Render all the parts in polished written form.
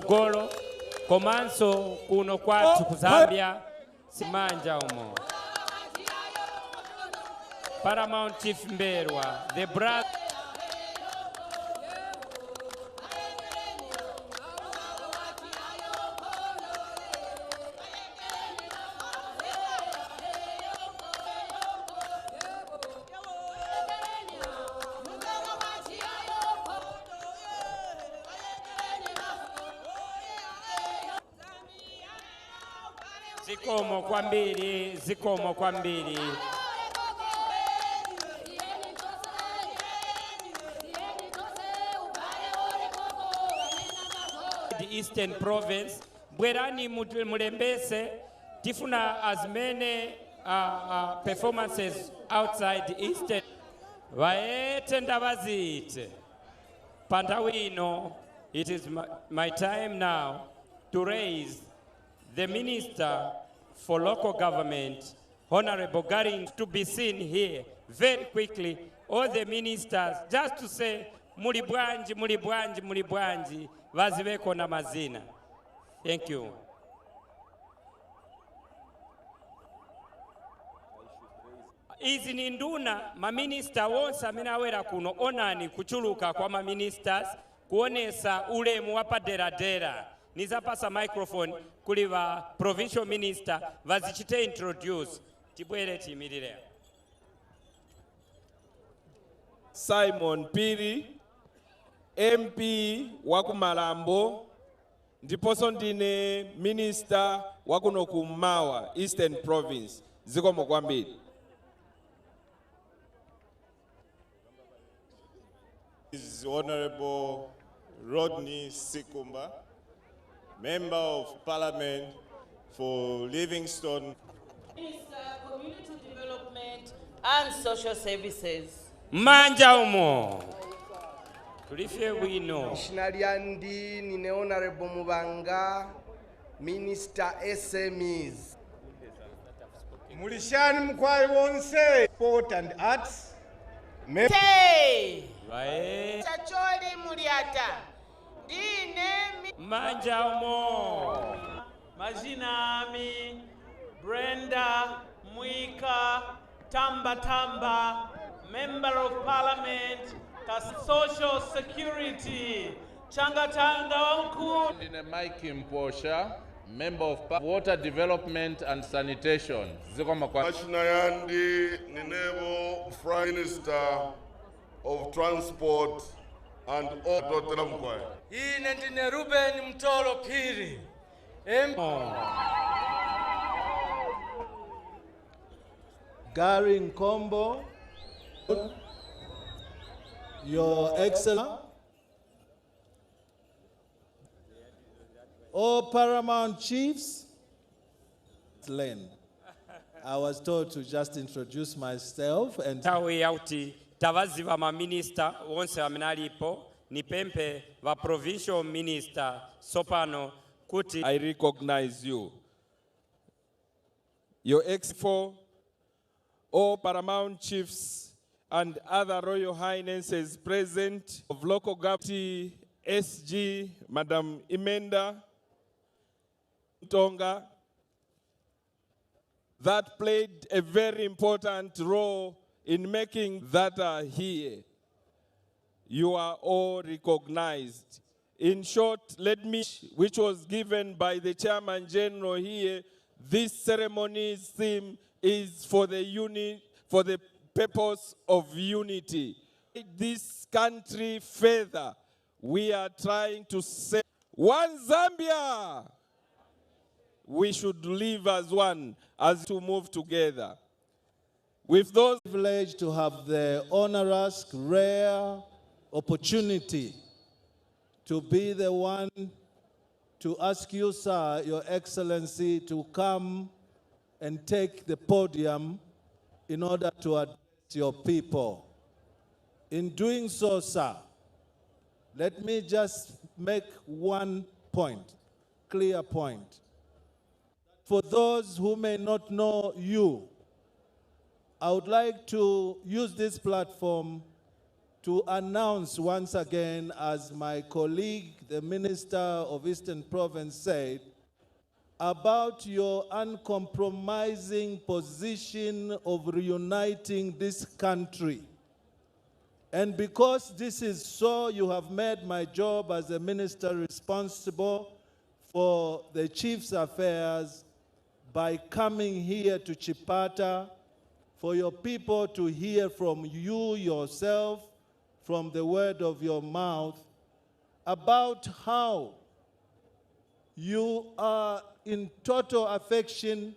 Golo, komanso kuno kwatu ku Zambia, simanja umo. Paramount Chief Mberwa, the brother. Zikomo kwambiri, zikomo kwambiri. The Eastern Province, bwerani mulembese, tifuna as many performances outside the Eastern. Vaete ndavazite. Pantawino, it is my time now to raise the Minister for Local Government, Honorable Garing, to be seen here very quickly. All the ministers, just to say, mulibwanji, mulibwanji, mulibwanji, vaziveko na mazina. Thank you. Izi ni nduna, maminista wonsa minawera kuno onani kuchuluka kwa maministers, kuonesa ulemu wapa dera. Nizapasa microphone kuliva provincial minister vazichite introduce tibwere timirire. Simon Piri, MP wakumalambo, ndiposo ndine minister wakuno kumawa Eastern Province. Zikomo kwambiri. Is Honorable Rodney Sikumba, Member of Parliament for Livingstone. Minister, Community Development and Social Services. Manja umo. Tulifye wino. Shinaliandi nine Honorable Mubanga, Minister SMEs. Mulishani mkwai wonse, Sport and Arts. Hey! Vae. Chacholi muliata. Manja umo. Majinami, Brenda, Mwika, Tamba, Member of Parliament, Social Security, Tanga Unku. Ndine Mike Mposha, Member of Water Development and Sanitation. Zikomo kwa. Mashinayandi Ninebo, Prime Minister of Transport and all. Ine ndine Ruben Mtolo Piri. Gary Nkombo, Your Excellency, all Paramount Chiefs, land. I was told to just introduce myself and tawi yauti tawaziva ma minister wonse wamenalipo nipempe va provincial minister sopano kuti. I recognize you. Your Expo, all Paramount Chiefs and other Royal Highnesses present of local government, SG, Madam Imenda Tonga, that played a very important role in making that here. You are all recognized. In short, which was given by the Chairman General here, this ceremony's theme is for the purpose of unity. This country further, we are trying to say, one Zambia. We should live as one, as to move together. With those privileged to have the onerous, rare opportunity to be the one to ask you, sir, Your Excellency, to come and take the podium in order to address your people. In doing so, sir, let me just make one point, clear point. For those who may not know you, I would like to use this platform to announce once again, as my colleague, the Minister of Eastern Province said, about your uncompromising position of reuniting this country. And because this is so, you have made my job as a minister responsible for the chief's affairs by coming here to Chipata for your people to hear from you yourself, from the word of your mouth, about how you are in total affection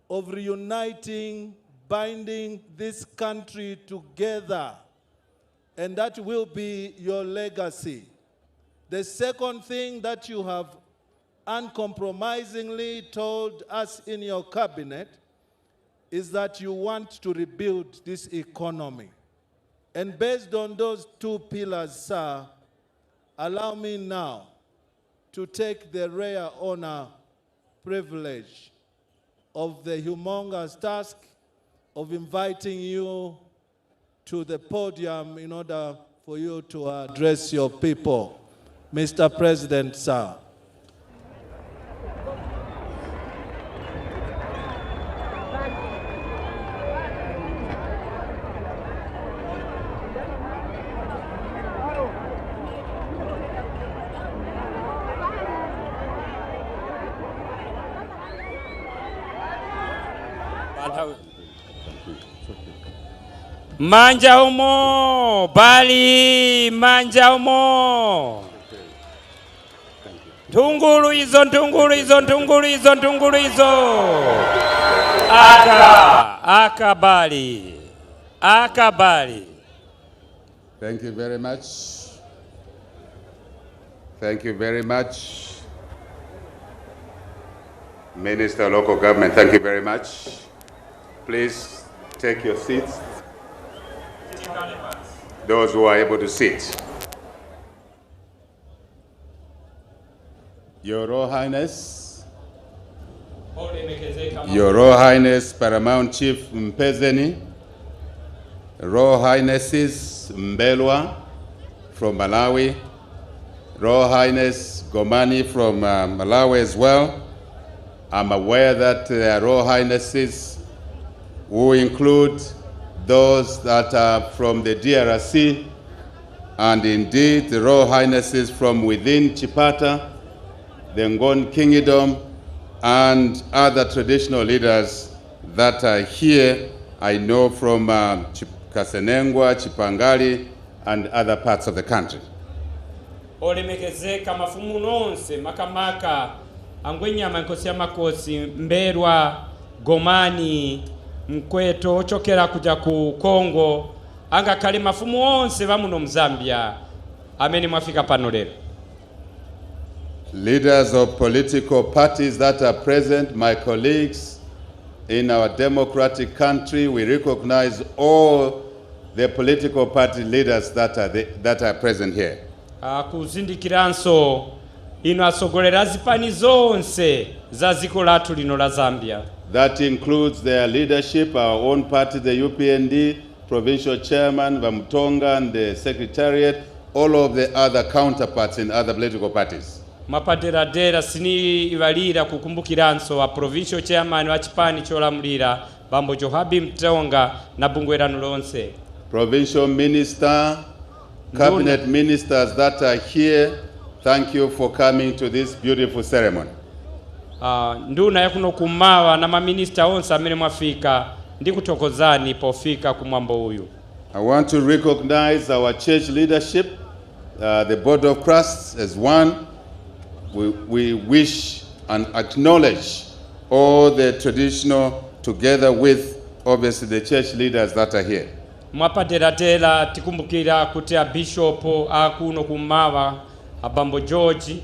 of reuniting, binding this country together. And that will be your legacy. The second thing that you have uncompromisingly told us in your cabinet is that you want to rebuild this economy. And based on those two pillars, sir, allow me now to take the rare honor, privilege of the humongous task of inviting you to the podium in order for you to address your people. Mr. President, sir. Manja umo, bali manja umo. Tunguru hizo, tunguru hizo, tunguru hizo, tunguru hizo. Akabali. Akabali. Thank you very much. Thank you very much. Minister of Local Government, thank you very much. Please take your seats. Those who are able to sit. Your Royal Highness, Your Royal Highness Paramount Chief Mpezeni, Royal Highnesses Mbelwa from Malawi, Royal Highness Gomani from Malawi as well. I'm aware that there are Royal Highnesses who include those that are from the DRC, and indeed the Royal Highnesses from within Chipata, the Ngoni Kingdom, and other traditional leaders that are here, I know from Kasenengwa, Chipangali, and other parts of the country. Olemekezeka mafumu nonse makamaka angwenyama nkosi makosi Mberwa, Gomani, Mkweto ochokera kuja ku Kongo anga kali mafumu onse bamuno mu Zambia amene mwafika pano lero. Leaders of political parties that are present, my colleagues in our democratic country, we recognize all the political party leaders that are present here. Kuzindikiranso ino asogolera zipani zonse za ziko latu lino la Zambia. That includes their leadership, our own party, the UPND, provincial chairman, Vamutonga, and the secretariat, all of the other counterparts in other political parties. Mapaderadera sini ivalira kukumbukiranso wa provincial chairman wa chipani cholamulira Bambo Johabi Mtonga na bungwerano lonse. Provincial minister, cabinet ministers that are here, thank you for coming to this beautiful ceremony. Nduna yakuno kumawa na maminista onse amene mwafika ndikutokozani pofika kumwambo uyu. I want to recognize our church leadership, the board of trusts as one. We wish and acknowledge all the traditional together with obviously the church leaders that are here. Mwapaderatela tikumbukira kuti bishop akuno kumawa Abambo George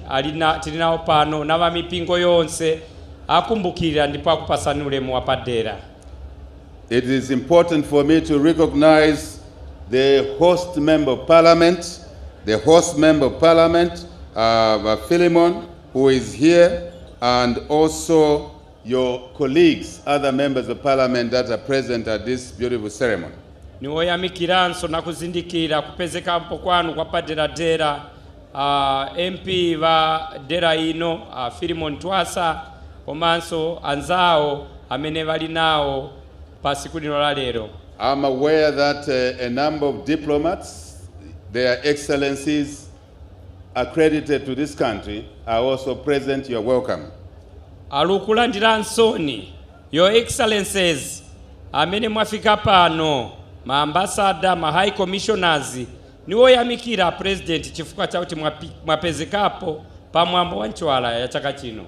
tilinawo pano na mipingo yonse akumbukira ndipo akupasanule mu wapadera. It is important for me to recognize the host member of parliament, Philemon, who is here, and also your colleagues, other members of parliament that are present at this beautiful ceremony. niwoyamikiranso nakuzindikira kupezekapo kwanu kwa paderadera MP va dera ino Philemon Twasa komanso anzawo amene vali nawo pa siku lino la lero. I'm aware that a number of diplomats, their excellencies accredited to this country, are also present. You're welcome. Alukulandira nsoni, Your Excellencies, amene mwafika pano, maambasada, ma high commissioners, niwoyamikira President chifukwa chauti mwapezekapo pa mwambo wa Nc'Wala ya chaka chino.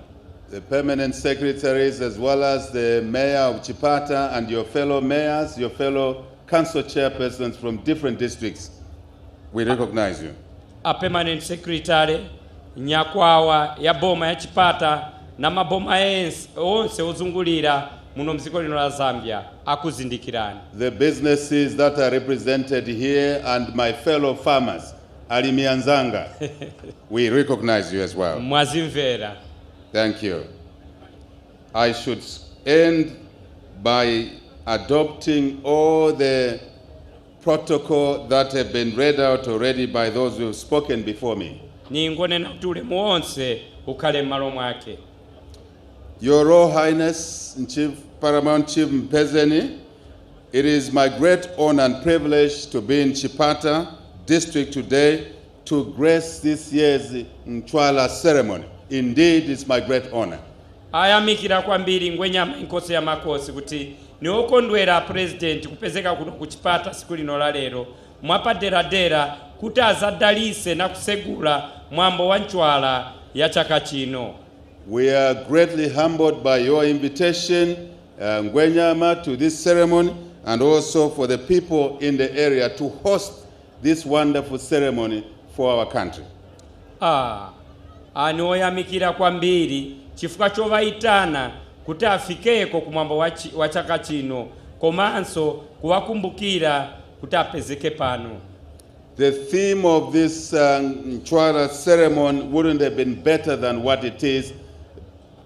The permanent secretaries, as well as the mayor of Chipata and your fellow mayors, your fellow council chairpersons from different districts, we recognize you. A permanent secretary, Nc'Wala ya boma ya Chipata, na maboma onse ozungulira muno mziko lino la Zambia, akuzindikirani. The businesses that are represented here and my fellow farmers, Alimianzanga, we recognize you as well. Mwazimvera. Thank you. I should end by adopting all the protocol that have been read out already by those who have spoken before me. Your Royal Highness, Paramount Chief Mpezeni, it is my great honor and privilege to be in Chipata District today to grace this year's Nc'Wala ceremony. Indeed, it's my great honor. Ayamikira kwambiri Ngwenyama inkosi ya makosi kuti niokondwera President kupezeka kuno kuchipata siku lino la lero mwapaderadera kuti azadalise na kusegula mwambo wa Nc'Wala ya chaka chino. We are greatly humbled by your invitation, Ngwenyama, to this ceremony, and also for the people in the area to host this wonderful ceremony for our country. Anoyamikira kwambiri chifukwa chovaitana kuti afikeko kumwambo wa chaka chino komanso kuwakumbukira kuti apezeke pano. The theme of this Nc'Wala ceremony wouldn't have been better than what it is.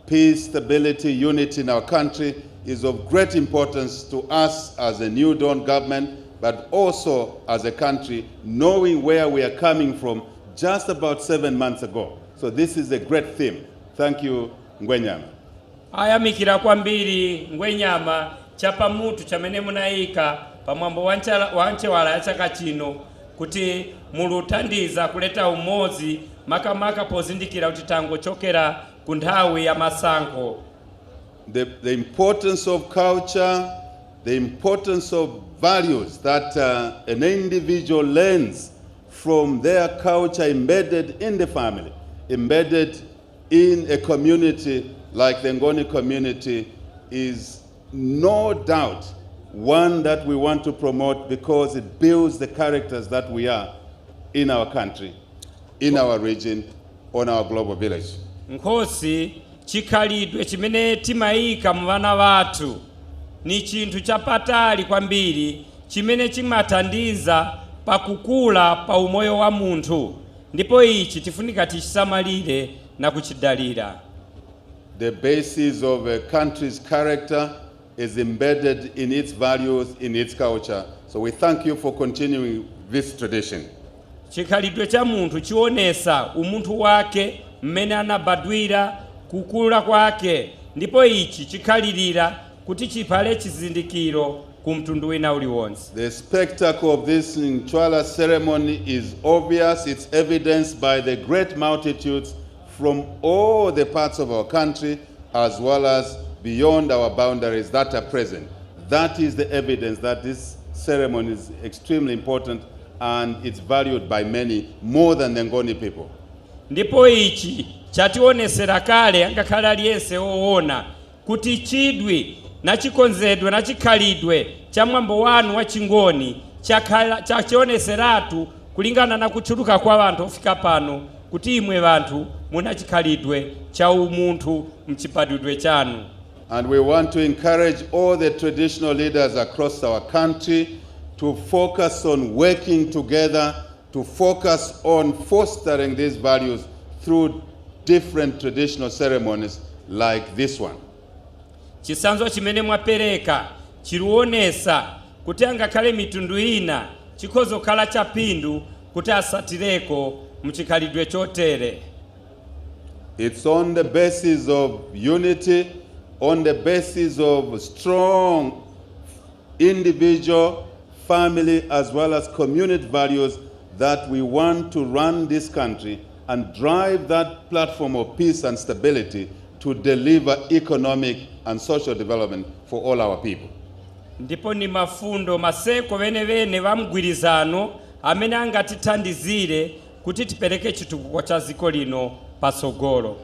Peace, stability, unity in our country is of great importance to us as a new dawn government, but also as a country, knowing where we are coming from just about 7 months ago. So this is a great theme. Thank you, Ngwenyama. Ayamikira kwambiri Ngwenyama chapa mutu chamene munaika pamwambo wa Nc'Wala ya chaka chino kuti mulutandiza kuleta umozi makamaka pozindikira kuti tango chokera kunthawi ya masankho. The importance of culture, the importance of values that an individual learns from their culture embedded in the family, embedded in a community like the Ngoni community, is no doubt one that we want to promote because it builds the characters that we are in our country, in our region, on our global village. Nkosi chikhalidwe chimene timayika mu vana vathu ni chinthu chapatali kwambiri chimene chimathandiza pakukula pa umoyo wa munthu, ndipo ichi tifunika tichisamalire na kuchidalira. The basis of a country's character is embedded in its values, in its culture. So we thank you for continuing this tradition. Chikhalidwe cha munthu chionesa umunthu wake mmene anabadwira kukula kwake, ndipo ichi chikhalirira kuti chiphale chizindikiro kumtundu wina uliwonse. The spectacle of this Nc'Wala ceremony is obvious. It's evidenced by the great multitudes from all the parts of our country as well as beyond our boundaries that are present. That is the evidence that this ceremony is extremely important and it's valued by many more than the Ngoni people. Ndipo ichi chationesera kale angakhala aliyense woona kuti chidwi na chikonzedwe na chikhalidwe cha mwambo wanu wa Chingoni chachioneseratu kulingana na kuchuluka kwa vanthu ofika pano kuti imwe vanthu muna chikhalidwe cha umunthu mchibadwidwe chanu. And we want to encourage all the traditional leaders across our country to focus on working together, to focus on fostering these values through different traditional ceremonies like this one. Chisanzo chimene mwapereka chiruonesa kuti angakhale mitundu ina chikhozo khala chapindu kuti asatireko mchikhalidwe chotere. It's on the basis of unity, on the basis of strong individual, family, as well as community values that we want to run this country and drive that platform of peace and stability to deliver economic and social development for all our people. Ndipo ni mafundo maseko vene vamgwirizano amene angatithandizire kuti tipereke chitukuko cha dziko lino pasogolo.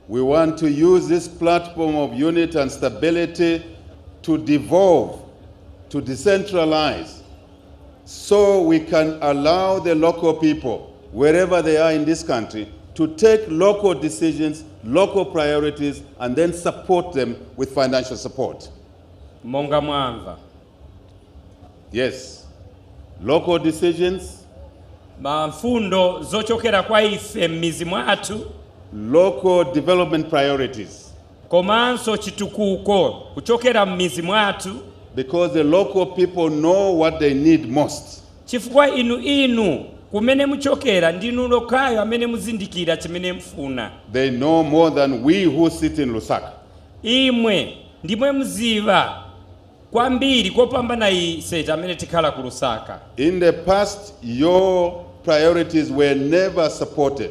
We want to use this platform of unity and stability to devolve, to decentralize, so we can allow the local people, wherever they are in this country, to take local decisions, local priorities, and then support them with financial support. Monga mwamva. Yes, local decisions, mafundo zochokera kwa ife m'mizi mwathu, local development priorities, komanso chitukuko kuchokera m'mizi mwathu, because the local people know what they need most. Chifukwa inu kumene muchokera ndinu lokayo amene muzindikira chimene mfuna. They know more than we who sit in Lusaka. Imwe ndimwe mziva kwambiri kopambana ise amene tikhala ku Lusaka. In the past, your priorities were never supported.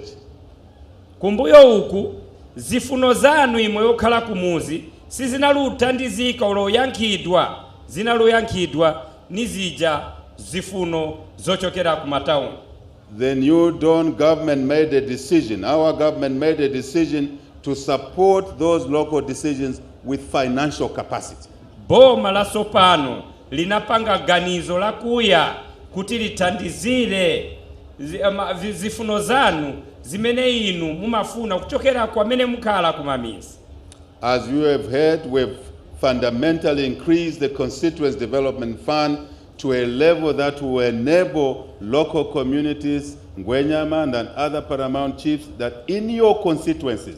Kumbuyo uku zifuno zanu imwe yokhala kumuzi sizinaluthandizika oloyankhidwa zinaloyankhidwa nizija zifuno zochokera ku matauni. The new Dawn government made a decision, our government made a decision to support those local decisions with financial capacity. Boma la sopano linapanga ganizo la kuya kuti lithandizire zifuno zanu zimene inu mumafuna kuchokera kwa mene mukhala kumamizi. As you have heard, we've fundamentally increased the Constituency Development Fund to a level that will enable local communities, Ngwenyama and other paramount chiefs, that in your constituencies,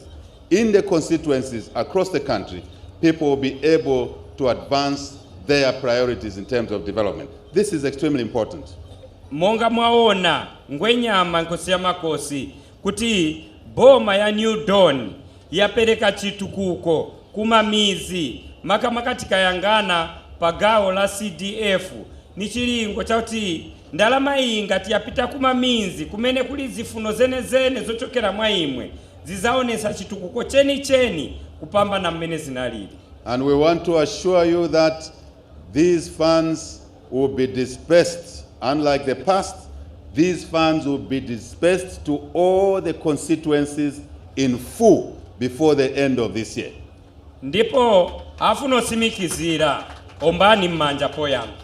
in the constituencies across the country, people will be able to advance their priorities in terms of development. This is extremely important. Monga mwaona Ngwenyama nkosi ya makosi kuti boma ya New Dawn yapereka chitukuko kumamizi makamaka tikayangana pagawo la CDF ni chilingo chauti ndalama iyi ngati yapita kumamizi kumene kuli zifuno zene zochokera mwa imwe zizaonesa chitukuko cheni kupambana mmene zinalili. And we want to assure you that these funds will be dispersed. Unlike the past, these funds will be dispersed to all the constituencies in full before the end of this year. Ndipo afuno simikizira ombani mmanja poyamba.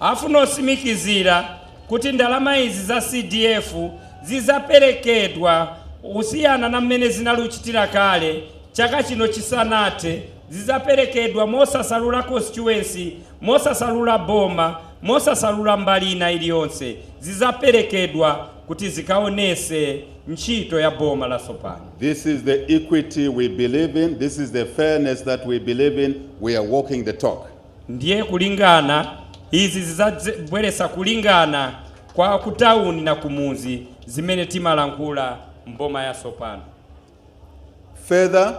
Afuno simikizira kuti ndalama izi za CDF zizaperekedwa usiyana na mmene zinaluchitira kale chaka chino chisanate, zizaperekedwa mosasalula constituency, mosasalula boma, mosasalula mbali ina iliyonse, zizaperekedwa kuti zikaonese ntchito ya boma la sopano. This is the equity we believe in. This is the fairness that we believe in. We are walking the talk. Ndiye kulingana, izi zizabweresa kulingana kwa kutauni na kumuzi zimene timalankhula mboma ya sopano. Further,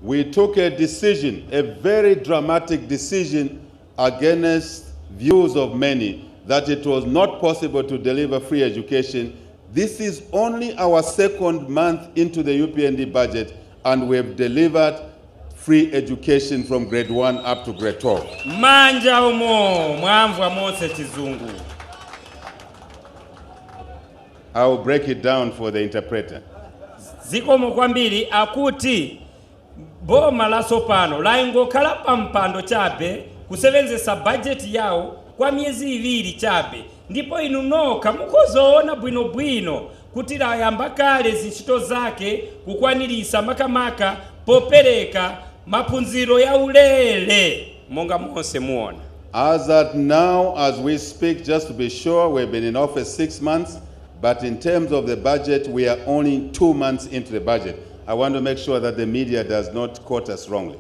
we took a decision, a very dramatic decision against views of many that it was not possible to deliver free education. This is only our second month into the UPND budget, and we have delivered free education from grade 1 up to grade 12. Manja omo, mwamvwa mose chizungu. I will break it down for the interpreter. Ziko mkwambiri akuti boma la sopano laingokhala pampando chabe kusevenzesa budget yao kwa miezi iviri chabe, ndipo inu noka mukozoona bwinobwino kuti layamba kale zinchito zake kukwanirisa makamaka popereka maphunziro ya ulele monga monse muona. As at now, as we speak, just to be sure, we've been in office 6 months, but in terms of the budget, we are only 2 months into the budget. I want to make sure that the media does not quote us wrongly.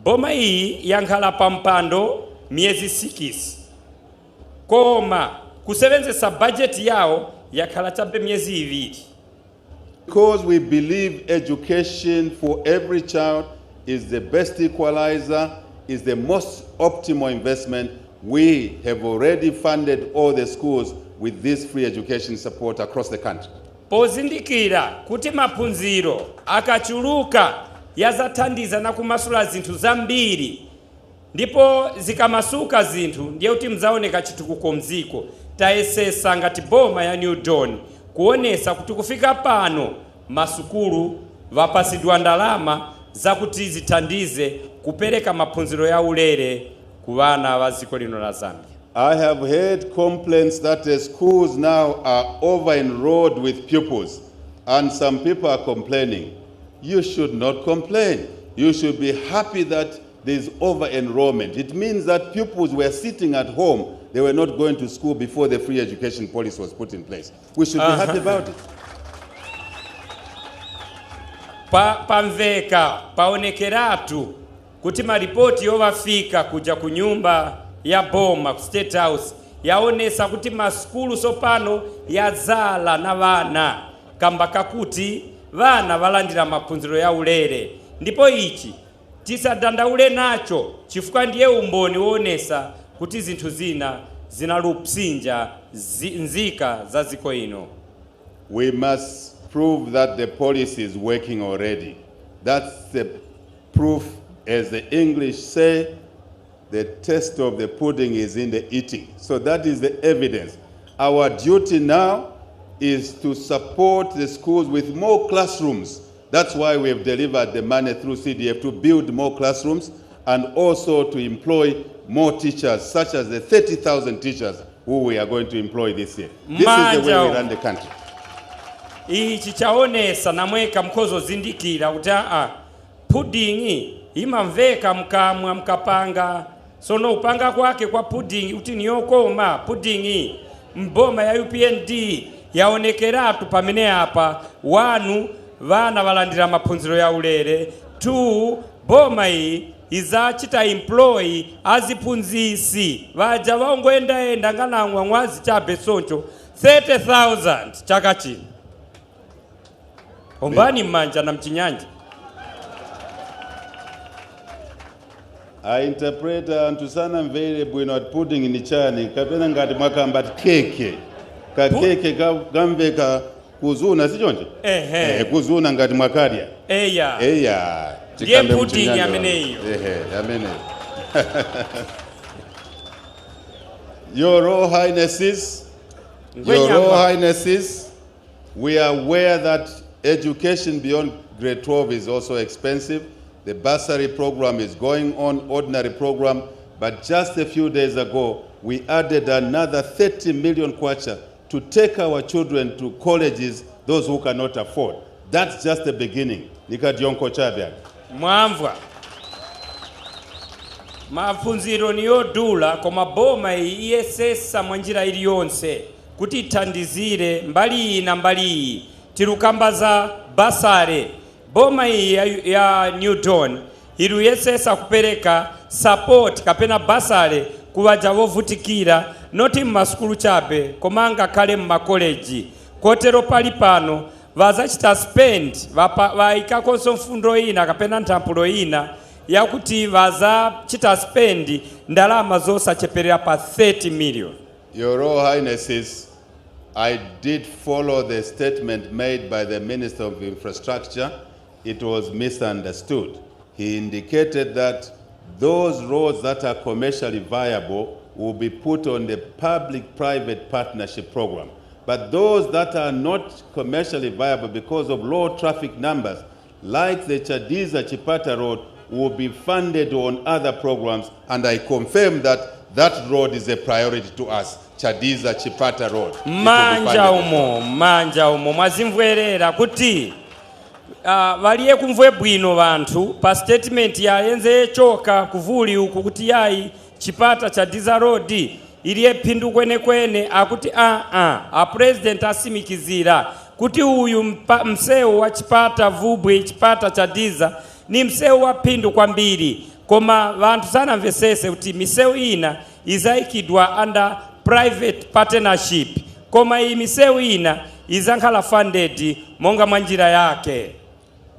boma iyi yankhala pampando miezi 6 koma kusebenzesa budget yao yakhala chabe miezi 2. Because we believe education for every child is the best equalizer, is the most optimal investment, we have already funded all the schools with this free education support across the country. Pozindikira kuti maphunziro akachuluka yazathandiza na kumasula zinthu zambiri ndipo zikamasuka zinthu ndiye kuti mzaoneka chitukuko mziko. Tayesesa ngati boma ya New Dawn kuonesa kuti kufika pano masukulu vapasidwa ndalama zakuti zithandize kupereka maphunziro ya ulere ku vana va ziko lino la Zambia. I have heard complaints that the schools now are over-enrolled with pupils, and some people are complaining. You should not complain. You should be happy that there is over-enrollment. It means that pupils were sitting at home. They were not going to school before the free education policy was put in place. We should be happy about it. Pamveka paonekeratu kuti maripoti yovafika kuja kunyumba ya boma ku State House yaonesa kuti maskulu sopano yazala na vana kamba kakuti vana valandira maphunziro ya ulere. Ndipo ichi tisadandaule nacho chifukwa ndiye umboni woonesa kuti zinthu zina zinalupsinja nzika za ziko ino. We must prove that the policy is working already. That's the proof, as the English say, the taste of the pudding is in the eating. So that is the evidence. Our duty now is to support the schools with more classrooms. That's why we have delivered the money through CDF to build more classrooms and also to employ more teachers, such as the 30,000 teachers who we are going to employ this year. This is the way we run the country. Ichi chaonesa namweka mkozo zindikira kuti pudding imamveka mkamwa mkapanga sono upanga kwake kwa pudding kuti niyokoma pudding mboma ya UPND yaonekeratu pamene apa 1 vana valandira maphunziro ya ulere, 2 boma iyi izachita employ aziphunzisi vaja vaongoenda nganangwa mwazi chabe soncho 30,000 chaka chino. Ombani manja na mchinyanja. I interpret antusana mvele bwino at pudding ni chani kapena ngati mwakamba keke ka keke gamveka kuzuna sichonje kuzuna ngati mwakadia eya chikambe pudding ameneyo amene. Your Royal Highnesses, we are aware that education beyond grade 12 is also expensive. The bursary program is going on, ordinary program, but just a few days ago, we added another 30 million kwacha to take our children to colleges, those who cannot afford. That's just the beginning. Nikadionko chabya. Mwamvwa. Mafunziro niyo dula koma boma iyesesa mwanjira iliyonse kuti ithandizire mbali na mbali tirukambaza basare. Boma ya New Dawn iruyesesa kupereka support kapena basare kuvaja vovutikira noti mmaskulu chabe komanga kale mmakoleji kotero pali pano vazachita spend vaikakonso mfundo ina kapena nthampulo ina yakuti vazachita spend ndalama zosacheperera pa 30 million. Your Royal Highnesses, I did follow the statement made by the Minister of Infrastructure. It was misunderstood. He indicated that those roads that are commercially viable will be put on the public-private partnership program. But those that are not commercially viable because of low traffic numbers, like the Chadiza-Chipata road, will be funded on other programs, and I confirm that that road is a priority to us. Chadiza-Chipata road. Manja umo mwazimvwerera kuti valiye kumvwe bwino vantu pa statement ya yenze choka kuvuli uku kuti yayi Chipata Chadiza road iliye pindu kwene akuti a president asimikizira kuti uyu mseu wa Chipata Vubwe Chipata Chadiza ni mseu wa pindu kwambiri koma vantu sanamvesese kuti misewu ina izaikidwa under private partnership, koma iyi misewu ina izankhala funded monga mwa njira yake.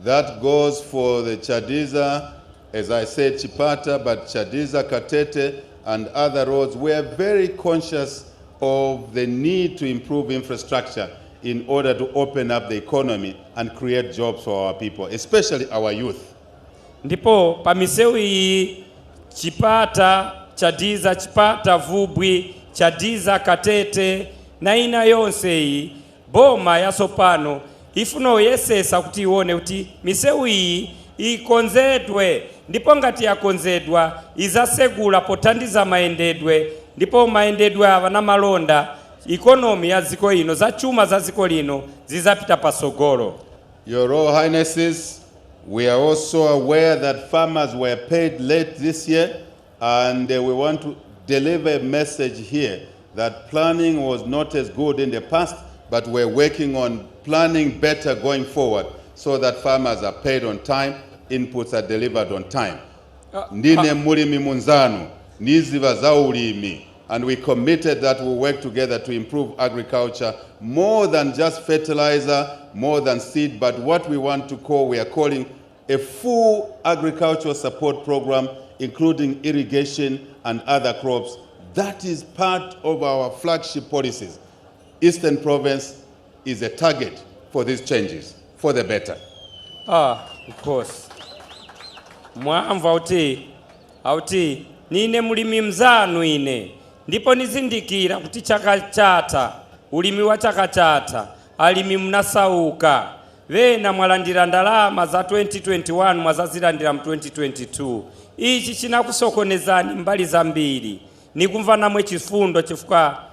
That goes for the Chadiza, as I said, Chipata, but Chadiza, Katete, and other roads. We are very conscious of the need to improve infrastructure in order to open up the economy and create jobs for our people, especially our youth. Ndipo pa misewu iyi Chipata, Chadiza, Chipata, Vubwi, Chadiza, Katete, na ina yonse iyi, boma ya sopano ifuno yesesa kuti ione kuti misewu iyi ikonzedwe, ndipo ngati yakonzedwa izasegula pothandiza maendedwe, ndipo maendedwe ava na malonda ikonomi ya ziko ino za chuma za ziko lino zizapita pasogolo. Your Royal Highnesses, we are also aware that farmers were paid late this year, and we want to deliver a message here that planning was not as good in the past, but we're working on planning better going forward so that farmers are paid on time, inputs are delivered on time. Ndine mulimi munzanu, niziva za ulimi, and we committed that we'll work together to improve agriculture, more than just fertilizer, more than seed, but what we want to call, we are calling a full agricultural support program, including irrigation and other crops. That is part of our flagship policies. Eastern Province is a target for these changes, for the better. Of course. Mwamva auti nine mulimi mzanu ine, ndipo nizindikira kuti chakachata, ulimi wa chakachata, alimi mnasauka, vena mwalandira ndalama za 2021 mwazazilandira mu 2022. Ichi chinakusokonezani mbali zambiri. Nikumva namwe chifundo chifukwa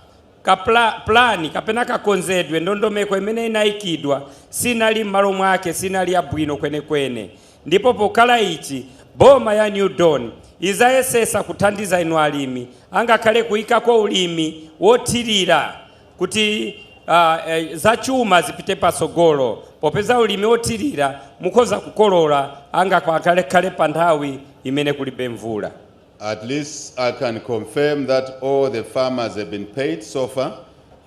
plani kapena kakonzedwe ndondomeko imene inaikidwa sinali m'malo mwake, sinali abwino kwenekwene. Ndipo pokala ichi boma ya New Dawn izayesesa kuthandiza inu alimi angakhale kuikako ulimi wothirira kuti za chuma zipite pasogolo, popeza ulimi wothirira mukhoza kukolola angakhale pa nthawi imene kulibe mvula. At least I can confirm that all the farmers have been paid so far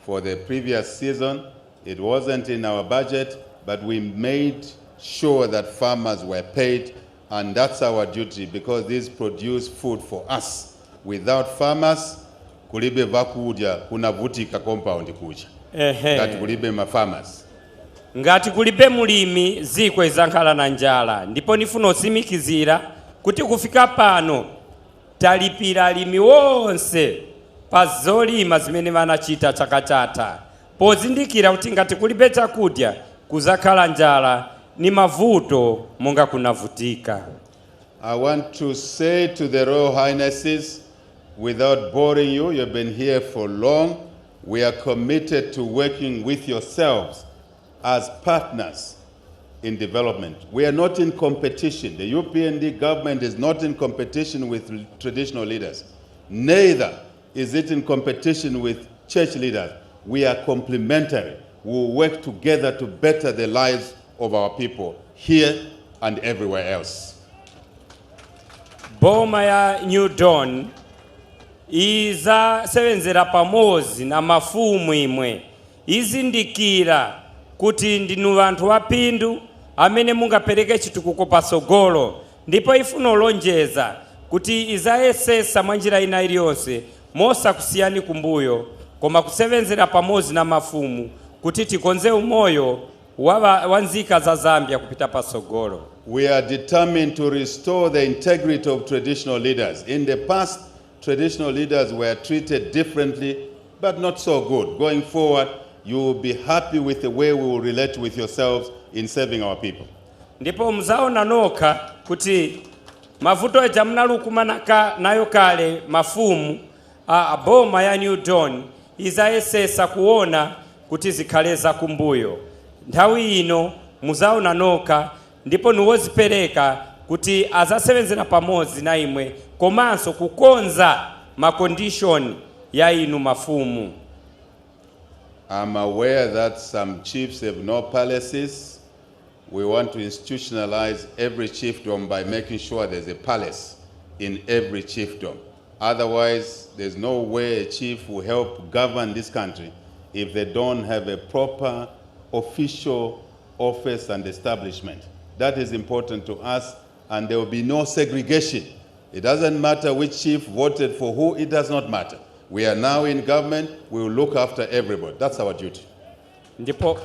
for the previous season. It wasn't in our budget, but we made sure that farmers were paid, and that's our duty because these produce food for us. Without farmers, kulibe vakudya kunavutika compound kuja. Ngati kulibe ma farmers. Ngati kulibe mulimi ziko izankhala na njala. Ndipo nifuna osimikizira kuti kufika pano talipira alimi wonse pa zolima zimene vanachita chakachata, pozindikira kuti ngati kulibe chakudya kuzakhala njala ni mavuto monga kunavutika. I want to say to the Royal Highnesses, without boring you, you've been here for long, we are committed to working with yourselves as partners in development. We are not in competition. The UPND government is not in competition with traditional leaders. Neither is it in competition with church leaders. We are complementary. We will work together to better the lives of our people here and everywhere else. Boma ya New Dawn izasebenzera pamozi na mafumu imwe izindikira kuti ndinu vantu wapindu amene mungapereke chitukuko pasogolo, ndipo ifuna olonjeza kuti izayesesa mwanjira ina iliyonse mosa kusiyani kumbuyo, koma kusebenzera pamozi na mafumu kuti tikonze umoyo wa nzika za Zambia kupita pasogolo. We are determined to restore the integrity of traditional leaders. In the past, traditional leaders were treated differently, but not so good. Going forward, you will be happy with the way we will relate with yourselves in serving our people. Ndipo mzaona noka kuti mavuto ya jamnalukumanaka nayo kale mafumu boma ya New Dawn izayesesa kuona kuti zikhaleza kumbuyo. Nthawi ino muzaona noka ndipo nuwozipereka kuti azasebenzera pamozi na imwe komanso kukonza makondishoni ya inu mafumu. I'm aware that some chiefs have no palaces. We want to institutionalize every chiefdom by making sure there's a palace in every chiefdom. Otherwise, there's no way a chief will help govern this country if they don't have a proper official office and establishment. That is important to us, and there will be no segregation. It doesn't matter which chief voted for who, it does not matter. We are now in government, we will look after everybody. That's our duty. Ndipo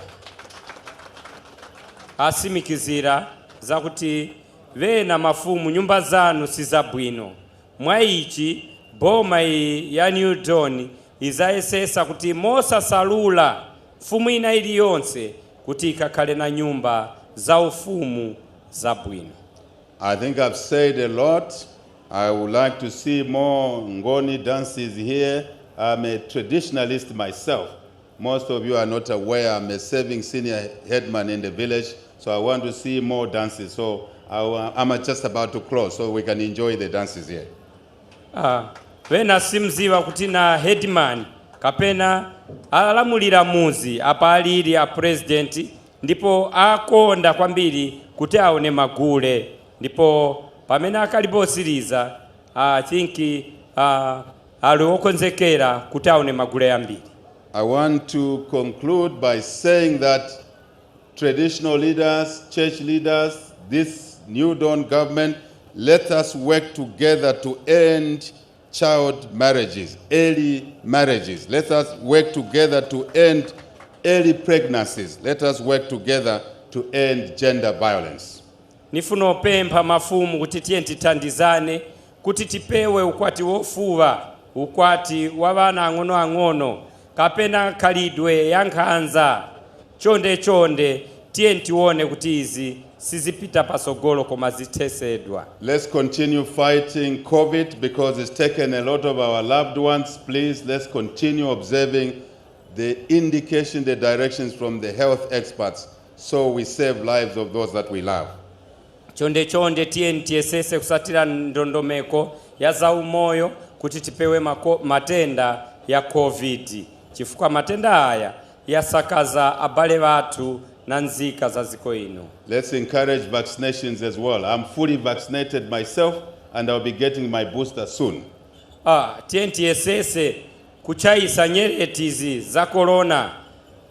asimikizira zakuti vena mafumu nyumba zanu sizabwino. Mwaichi boma ya New Dawn izayesesa kuti mosa salula fumu ina iliyonse kuti ikakhale na nyumba za ufumu zabwino. I think I've said a lot. I would like to see more Ngoni dances here. I'm a traditionalist myself. Most of you are not aware I'm a serving senior headman in the village, so I want to see more dances. So I'm just about to close so we can enjoy the dances here. Vena simziva kuti na headman kapena alamulira muzi apa alili a president ndipo akonda kwambiri kuti aone magule ndipo pamene akalibosiriza I think ali okonzekera kuti aone magule ambiri. I want to conclude by saying that traditional leaders, church leaders, this New Dawn government, let us work together to end child marriages, early marriages. Let us work together to end early pregnancies. Let us work together to end gender violence. Nifuno pempha mafumu kuti tiye titandizane kuti tipewe ukwati wofuwa, ukwati wabana ang'ono kapena khalidwe yankhanza. Chonde tiye tione kuti izi sizipita pasogolo koma zithesedwa. Let's continue fighting COVID because it's taken a lot of our loved ones. Please, let's continue observing the indication, the directions from the health experts so we save lives of those that we love. Chonde tiye tiyesese kusatira ndondomeko ya zaumoyo kuti tipewe matenda ya COVID. Chifukwa matenda haya yasakaza abale watu na nzika za ziko ino. Let's encourage vaccinations as well. I'm fully vaccinated myself and I'll be getting my booster soon. Tiye tiyesese kuchaisa nyeretizi za corona.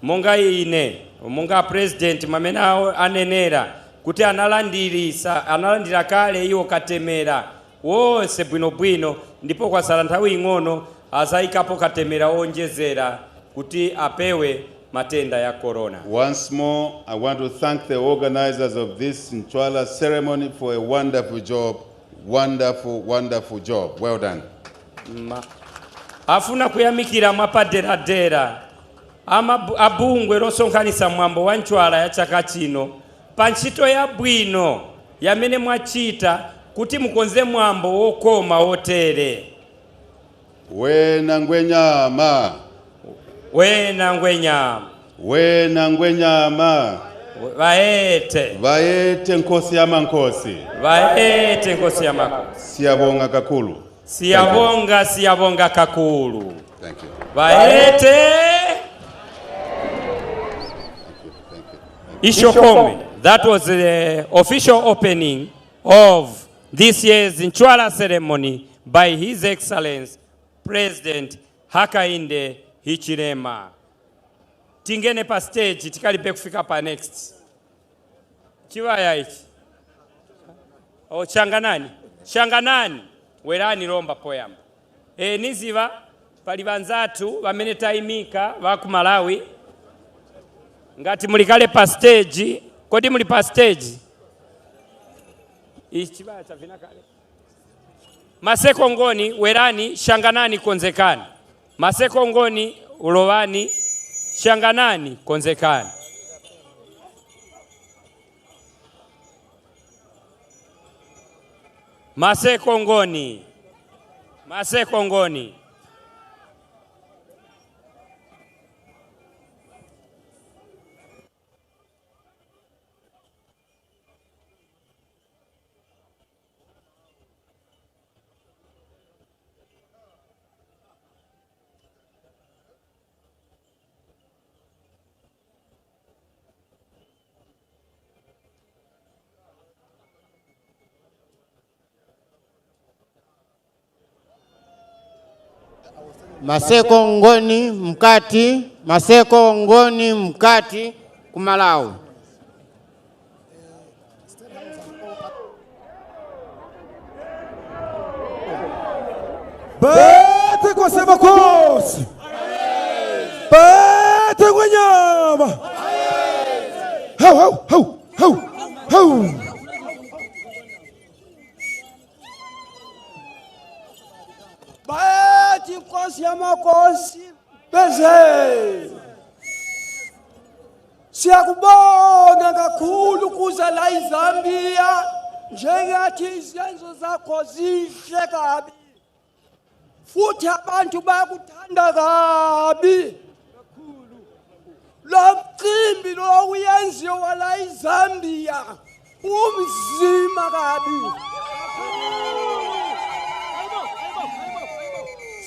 Monga president mamene anenera kuti analandira kale iwo katemera wose bwino ndipo kwa sala nthawi ing'ono azaikapo katemera onjezera kuti apewe matenda ya corona. Once more, I want to thank the organizers of this Nc'Wala ceremony for a wonderful job. Wonderful job. Well done. Afuna kuyamikira mwapaderadera abungwe losonkhanisa mwambo wa Nc'Wala ya chaka chino panchito ya bwino yamene mwachita kuti mukonze mwambo wokoma wotere. Wena ngwenyama. Vaete nkosi ya mankosi. Siyabonga kakulu. Siyabonga kakulu. Thank you. Vaete. Ishokome. That was the official opening of this year's Nc'Wala ceremony by His Excellency President Hakainde Hichilema. Tingene pa stage tikalipe kufika pa next. Chiwaya ichi. Changanani. Werani lomba poyamba. Niziva pali banzatu bamene taimika baku Malawi. Ngati mulikale pa stage, kodi muli pa stage? Ichibaya chavina kale. Maseko Ngoni, werani, shanganani, konzekani. Maseko Ngoni, ulowani, shanganani, konzekani. Maseko Ngoni. Maseko Ngoni Mkati, Maseko Ngoni Mkati Kumalawi. Bete kwa sema kosi. Bete kwa nyama. Hau, hau, hau, hau, hau. Bete kwa sema kosi. Beze. Siyakubonga kakhulu kuza la eZambia. Njengathi izenzo zakho zihle kabi. Futhi abantu bayakuthanda kabi. Lo mcimbi lo uyenziwa la eZambia umzima kabi.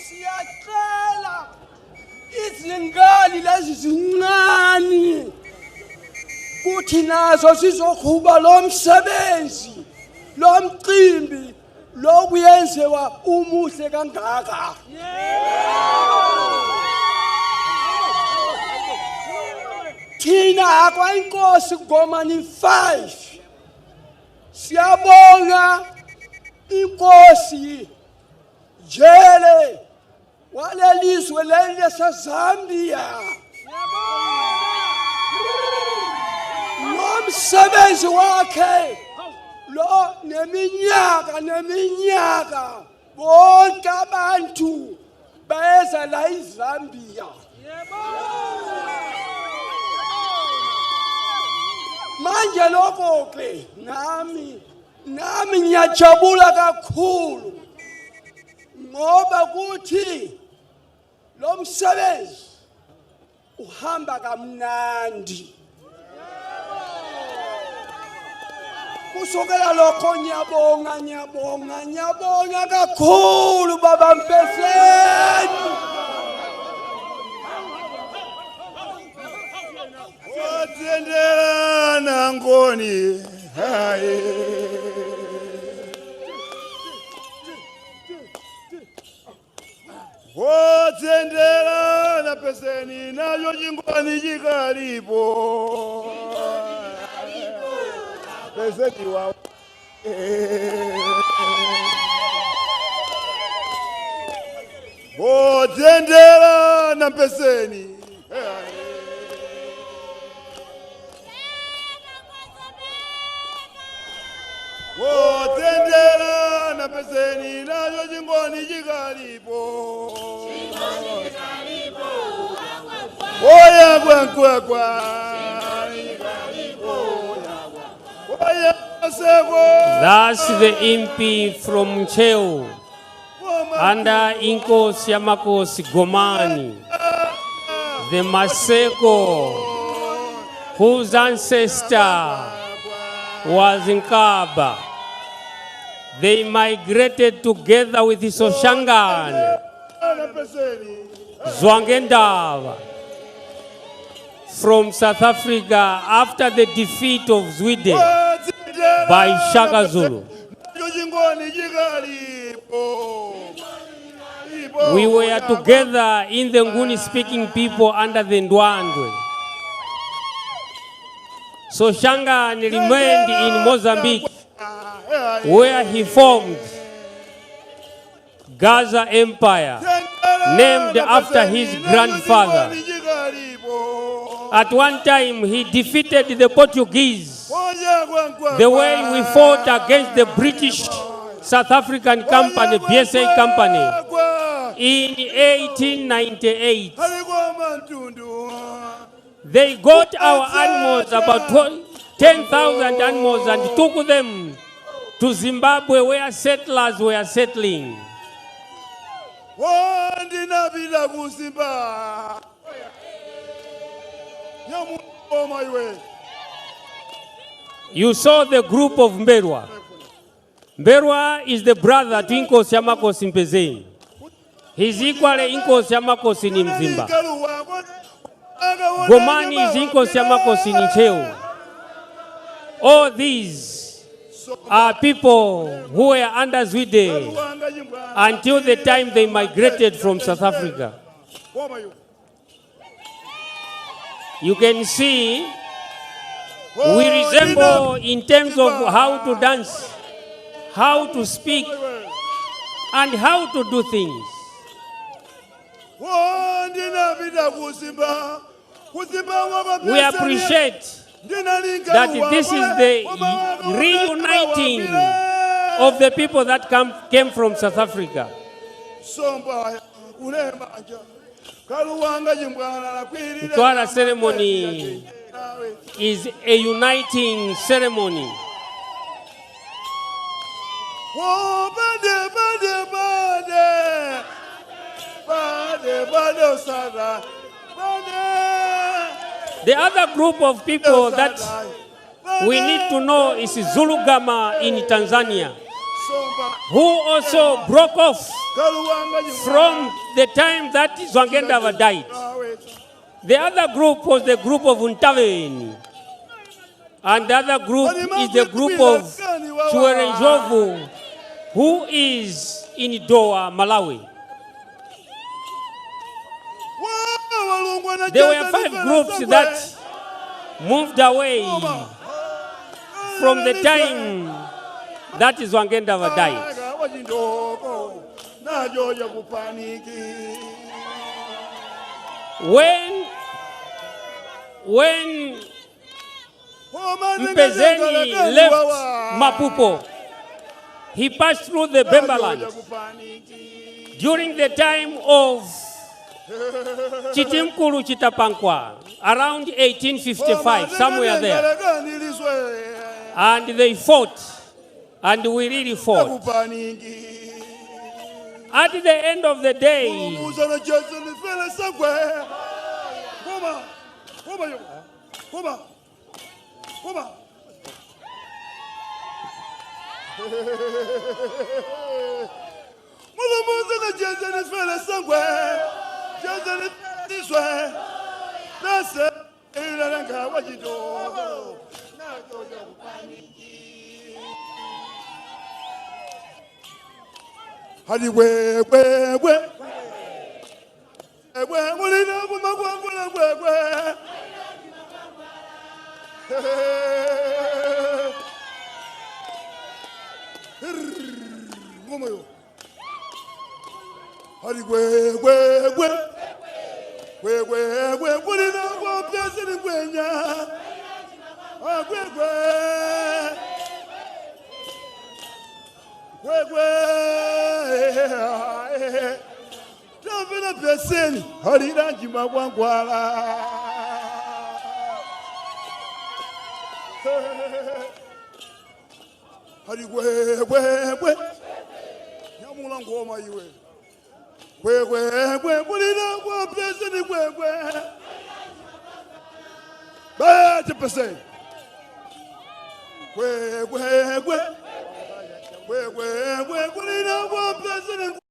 Siyacela izingane lezi zincane kuthi nazo sizokuba lo msebenzi lo mcimbi lo kuyenziwa umuhle kangaka. Thina akwa inkosi Ngomani 5 siyabonga inkosi jele walelizwe leli seZambia nomsebenzi wakhe lo neminyaka bonke abantu beza la eZambia. Manje lokho ke nami ngiyajabula kakhulu ngoba kuthi lo msebenzi uhamba kamnandi. Kusukela lokho ngiyabonga kakhulu baba Mpezeni. Wotendela Ngoni. Wotendela na Mpezeni nayo jingoni jikalipo. Mpezeni wa Wotendela na Mpezeni. Wotendela na Mpezeni nayo jingoni jikalipo. Oya kwa kwa. That's the MP from Nc'Wala under Inko Siamakos Gomani, the Maseko, whose ancestor was in Kaba. They migrated together with the Soshangan, Zwangendava, from South Africa after the defeat of Sweden by Shaka Zulu. We were together in the Ngoni Speaking people under the Ndwandwe. So Shangan remained in Mozambique, where he formed Gaza Empire, named after his grandfather. At one time, he defeated the Portuguese, the way we fought against the British South African company, BSA company, in 1898. They got our animals, about 10,000 animals, and took them to Zimbabwe, where settlers were settling. You saw the group of Mberwa. Mberwa is the brother to Inko Siamakos Mpezeni. He's equally Inko Siamakos in Mzimba. Gomani is Inko Siamakos in Nc'Wala. All these are people who were under Zwide until the time they migrated from South Africa. You can see we resemble in terms of how to dance, how to speak, and how to do things. We appreciate that this is the reuniting of the people that came from South Africa. Nc'Wala ceremony is a uniting ceremony. The other group of people that we need to know is Zulugama in Tanzania, who also broke off from the time that Zwangendaba died. The other group was the group of Nt'Wala, and the other group is the group of Nc'Wala, who is in Doha, Malawi. There were 5 groups that moved away from the time that Zwangendaba died. When Mpezeni left Maputo, he passed through the Bembaland. During the time of Chitimkulu Chitapankwa, around 1855, somewhere there. And they fought, and we really fought. At the end of the day,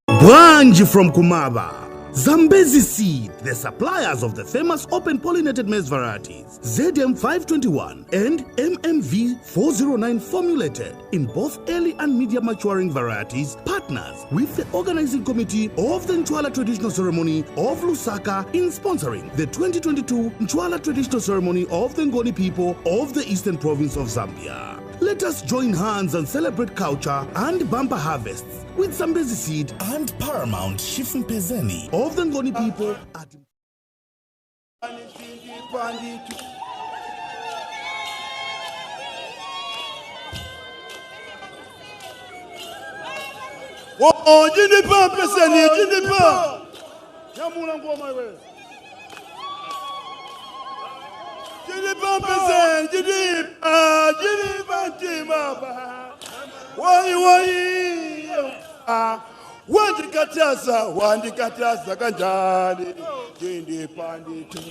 Branch from Kumaba, Zambezi Seed, the suppliers of the famous open pollinated maize varieties, ZM521 and MMV409 formulated in both early and medium maturing varieties, partners with the organizing committee of the Nc'Wala traditional ceremony of Lusaka in sponsoring the 2022 Nc'Wala traditional ceremony of the Ngoni people of the eastern province of Zambia. Let us join hands and celebrate culture and bumper harvests with Zambezi Seed and Paramount Chief Mpezeni of the Ngoni people at Oh, Jinipa, Mpezeni, Jinipa. Yamula ngoma wewe. Jinipa, Mpezeni, Jinipa, Jinipa, Timaba. Wai. Wandikataza kanjani. Jinipa nditu.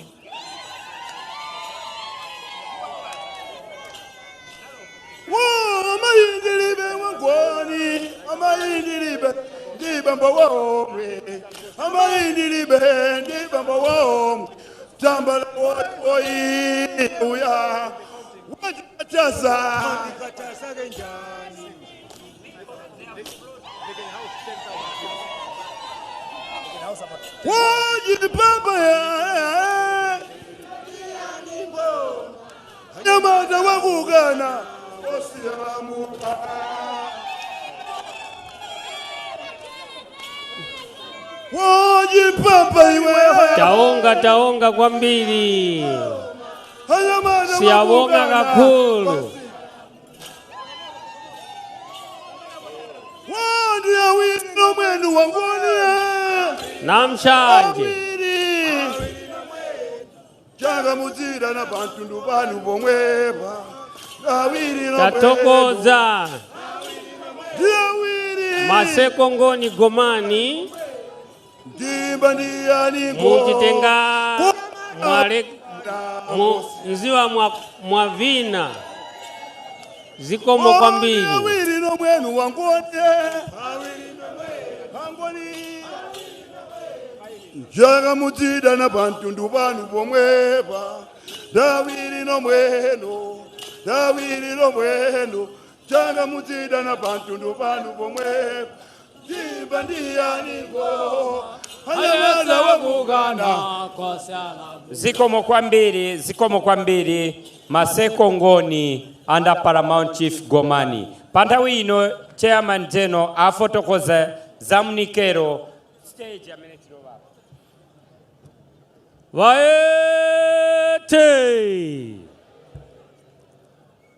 Amayindiribe wangoni, amayindiribe ndibamba waomwe, amayindiribe ndibamba waomwe, tambala oyi uya, Wajipamba ya nyamata wakugana osiramuka wajipamba iwe taonga kwa mbili siyabonga kakhulu wandiya wino mwenu wangoni namshanje janga muzira na bantu ndubanu bomweba tatokoza Maseko Ngoni Gomani mukitenga nziwa mwavina zikomo kwa mbili jaga muzida na bantu ndubanu bomweba dawiri no mweno jaga muzida na bantu ndubanu bomweba jimba ndiyanigo hayana wakugana zikomo kwa mbili Maseko Ngoni under Paramount Chief Gomani pantawi ino chairman jeno afotokoza zamnikero stage a minute over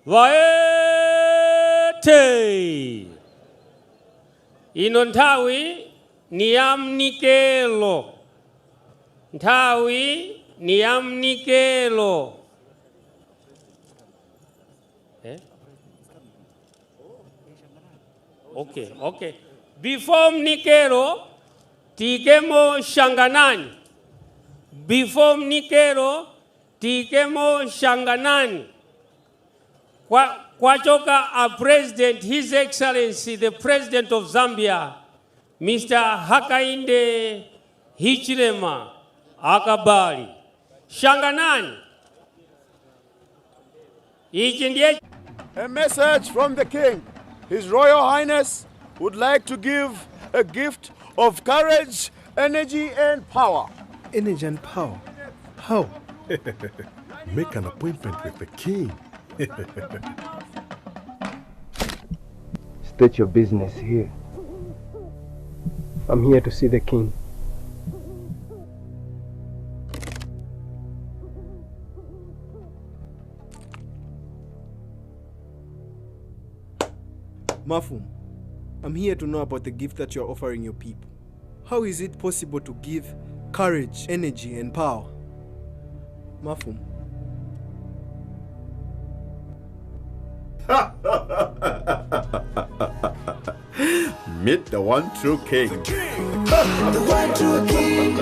Vaete ino nthawi ni yamnikelo Okay. Before mnikelo tikemo shanganani. Kwachoka a president, His Excellency, the President of Zambia, Mr. Hakainde Hichilema Akabali. Shanganani. A message from the King. His Royal Highness would like to give a gift of courage, energy, and power. Energy and power? How? Make an appointment with the king. State your business here. I'm here to see the king. Mafum, I'm here to know about the gift that you're offering your people. How is it possible to give courage, energy, and power? Mafum. Meet the one true king. The one true king.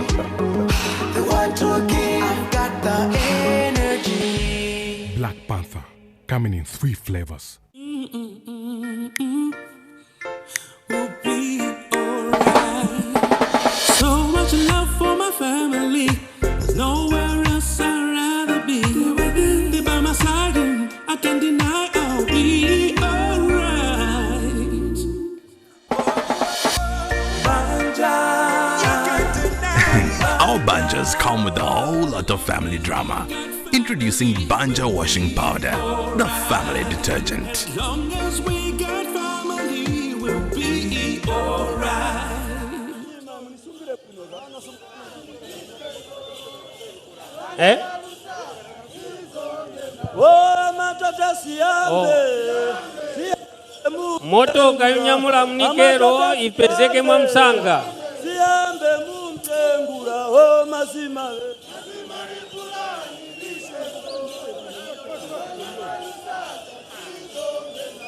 The one true king. I've got the energy. Black Panther, coming in 3 flavors. We'll be alright. So much love for my family. There's nowhere else I'd rather be. They're by my side and I can't deny I'll be alright. Our banjas come with a whole lot of family drama. Introducing Banja washing powder, the family detergent. As long as we get family, we'll be alright. Moto kayunyamula mnikero ipezeke mwa msanga. Siambe mumtengura o mazima.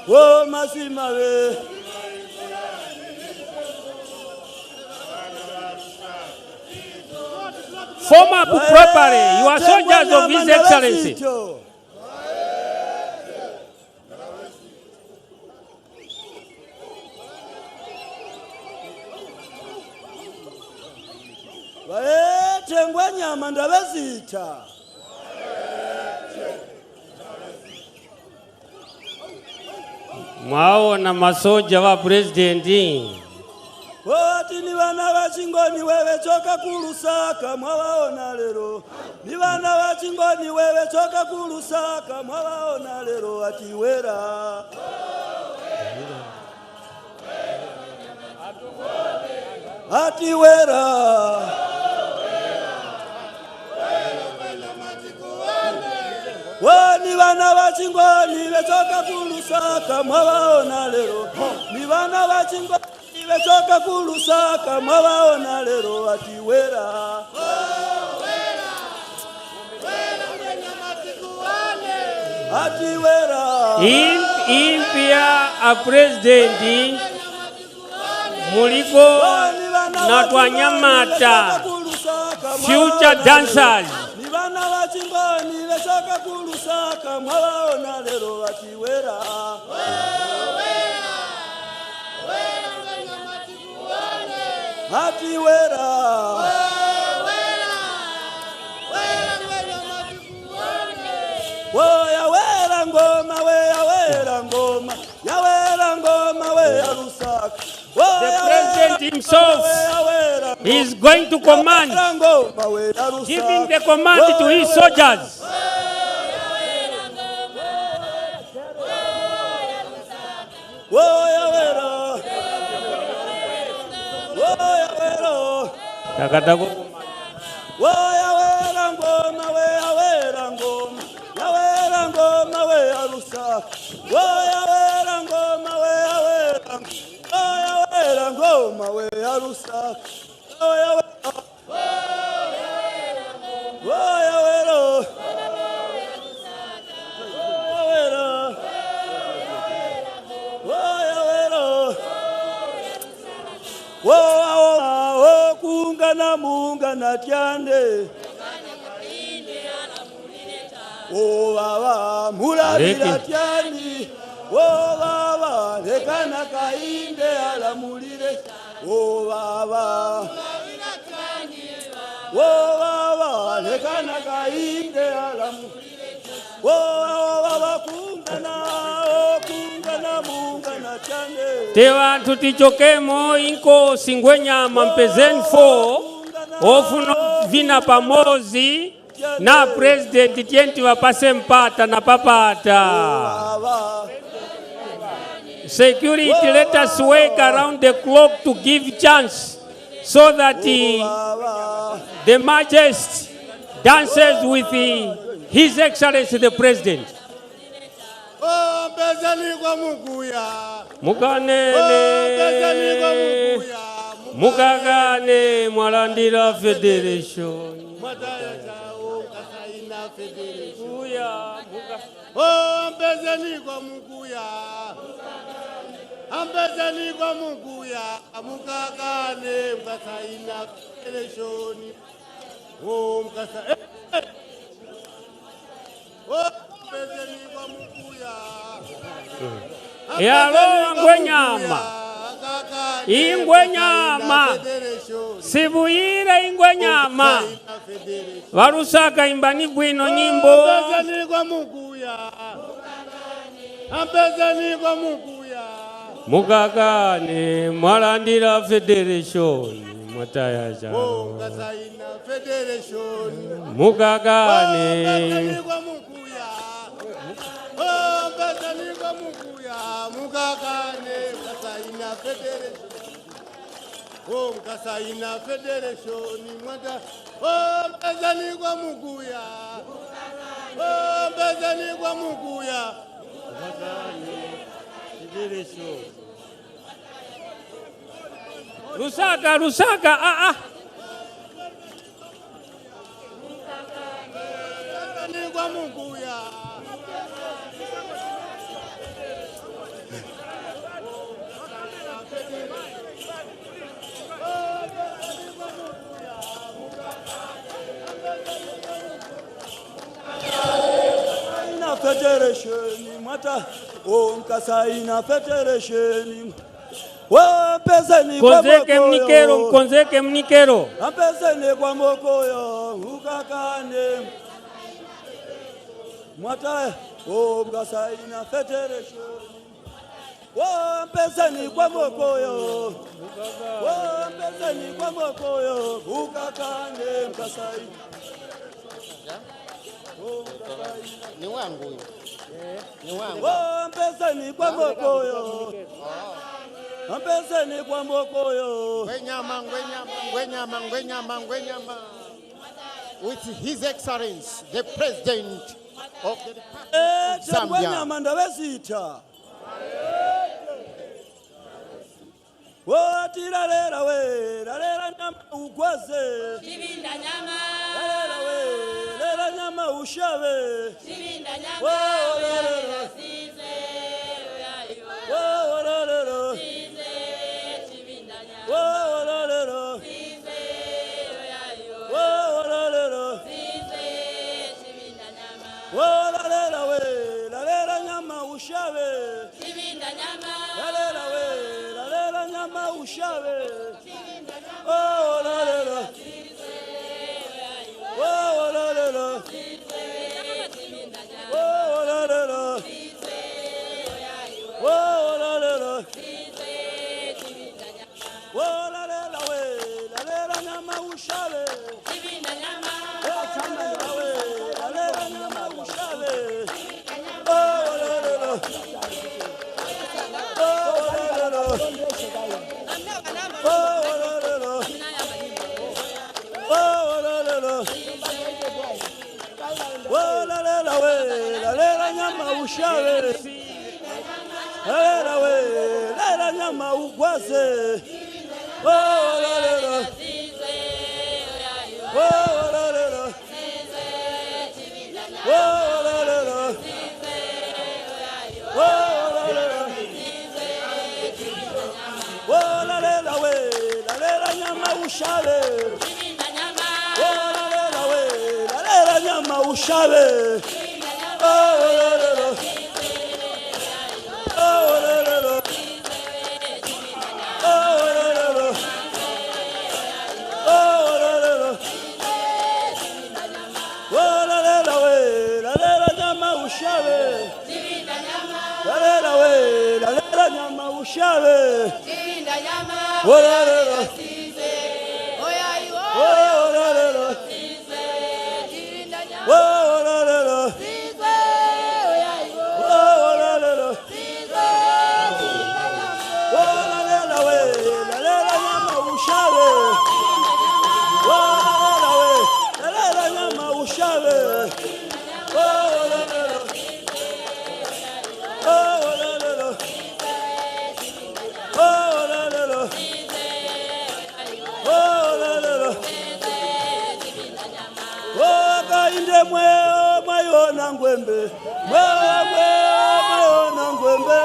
O mazima we. Form up properly. You are soldiers of His Excellency. Vaetengwa nyama ndavazita. Mwaona masoja wa presidenti. Oti ni bana bachingoni wewe choka kulusaka mwabaona lero. Ni bana bachingoni wewe choka kulusaka mwabaona lero ati wera. Ati wera. Ni bana bachingoni bechoka kulusaka mwabaona lero. Ni bana bachingoni bechoka kulusaka mwabaona lero ati wera. Ati wera. Impia a presidenti muliko na twanyamata future dancers. Ni bana bachingoni bechoka kulusaka mwabaona lero ati wera. Ati wera. Woya wera ngoma, weya wera ngoma, ya wera ngoma, weya lusaka. The president himself is going to command, giving the command to his soldiers. Woya wera. Woya wera. Takatago. Woya wera ngoma, weya wera ngoma, ya wera ngoma, weya lusaka. Woya wera ngoma, weya wera. Woya wera ngoma, weya lusaka. Woya wera. Woya wera. Woa kungana mungana tiande. O baba mulabira tiani. O baba lekana kainde ala mulire. O baba. O baba lekana kainde ala mulire. O baba kungana mungana tiande. Tewa tutichokemo inko singwenya mampezeni 4 ofuno vina pamozi na president tienti wapase mpata na papata. Security, let us work around the clock to give chance so that the Majesty dances with His Excellency the President. Mukagane Mwalandira Federation. Mbezeni kwa mukuya. Ambezeni kwa mukuya. Mukagane mkasaina Federation. Mkasa. Mbezeni kwa mukuya. Yalo ngwenyama. Ingwenyama. Sibuyire ingwenyama. Warusaka imbani bwino nyimbo. Ambezeni kwa mukuya. Ambezeni kwa mukuya. Mukagane Mwalandira Federation. Mataya jao. Mkasaina Federation. Mukagane. Ambezeni kwa mukuya. Ambezeni kwa mukuya. Mukagane mkasaina Federation. Mkasaina Federation. Mwata. Mbezeni kwa mukuya. Mbezeni kwa mukuya. Lusaka, Mbezeni kwa mukuya. Federation, mata Mkasaina Federation. Mkonzeke mnikero. Ampezeni kwa mokoyo ukakane. Mata Mkasaina Federation. Mpezeni kwa mokoyo. Mpezeni kwa mokoyo. Ukakande mkasai. Ni wangu huyo. Ni wangu. Mpezeni kwa mokoyo. Mpezeni kwa mokoyo. Ngwenyama. With His Excellency, the President of the Republic of Zambia. Ngwenyama ndabezita. Tirarera we, rarera nyama ugwaze. Chivinda nyama. Rarera we, rarera nyama ushawe. Chivinda nyama. Rarera size. Rarera. Size. Chivinda nyama. Rarera. Size. Rarera. Size. Chivinda nyama. Rarera we, rarera nyama ushawe. Chivinda nyama. Rarera we, rarera nyama ushawe. Oh, la la la. Oh, la la la. Oh, la la la. Oh, la la la. Oh, la la la we, la la la nyama ushawe. Oh, chama la we, la la la nyama ushawe. Oh, la la la. Oh, la la la. Ushawe, we, lela nyama ugwaze. Oh, la la la. Oh, la la la. Oh, la la la. Oh, la la la. Oh, la la la we, la lela nyama ushawe. Oh, la la la we, la lela nyama ushawe. Oh, la la la. Oh, la la la. Oh, la la la. Oh, la la la. Oh, la la la we, la la la nyama ushawe. La la la we, la la la nyama ushawe. Oh, la la la. Oh, la la la. Oh, la la la. Mayona ngwembe, mayona ngwembe, mayona ngwembe,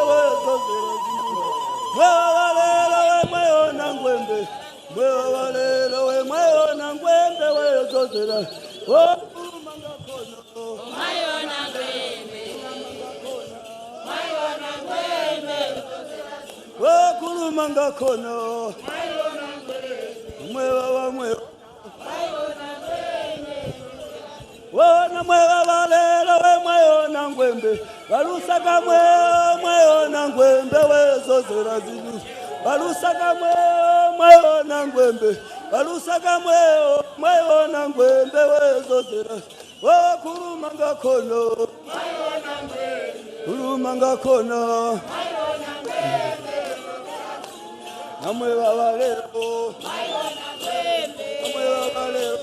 mayona ngwembe, wezozela. Oh, mayona ngwembe, mayona ngwembe, oh, kulumanga kono, mwewa mwewa. Wana mwewa valera we mayona ngwembe. Valusaka mayona ngwembe wezozela zinu. Valusaka mayona ngwembe. Valusaka mayona ngwembe wezozela. Oh, kulumanga kono. Kulumanga kono. Namwewa valera. Namwewa valera.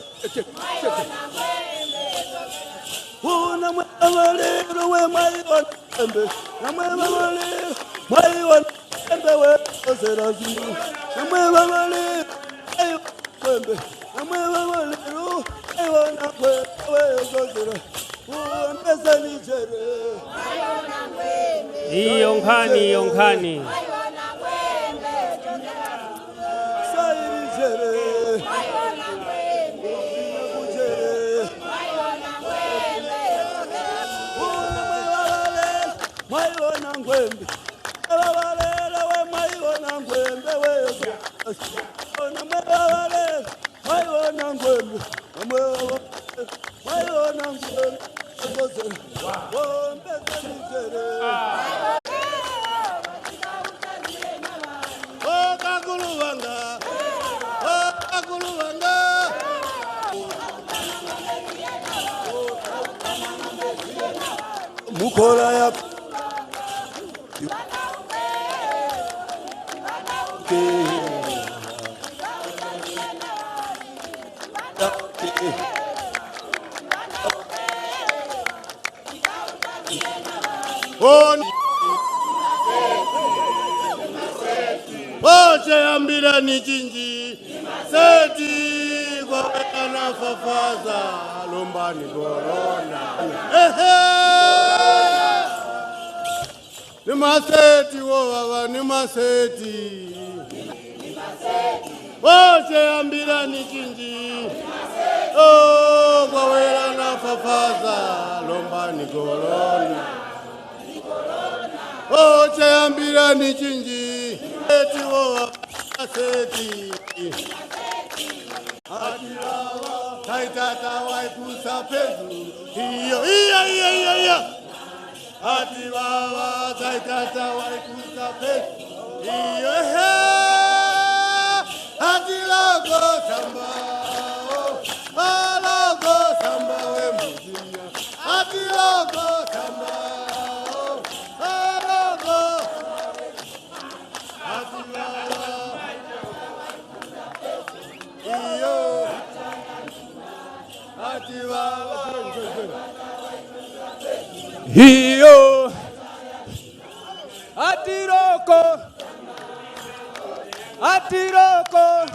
Una mwevalero we mayona ngwembe. Namwevalero mayona ngwembe wezozela zinu. Namwevalero ngwembe. Namwevalero mayona ngwembe wezozela. Mpezeni jere. Iyo nkhani. Sairi jere. Mayona ngwembe. Ababalele we mayona ngwembe we. Ona mwabalele mayona ngwembe. Mayona ngwembe. Oh, mpezeni jere. Ukora ya Oche ambira ni jinji seti kwa na fafaza lombani corona ni maseti wo baba ni maseti oche ambira ni jinji oh kwa wela na fafaza lombani corona oche ambira ni jinji seti wo baba seti Atirawa, taitata waikusa pezu. Iya. Atirawa, taitata waikusa pezu. Iya. Atirago samba, alago samba we muzia. Atirago samba, alago. Atirawa. Iyo Atirawa hiyo atiroko Atibaba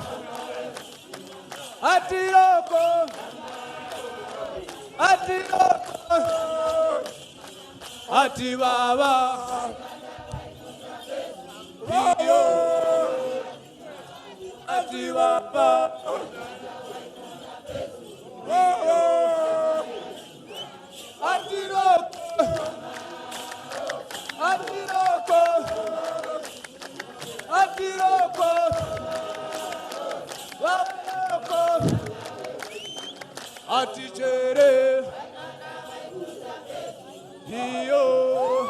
hiyo Atibaba Atichere hiyo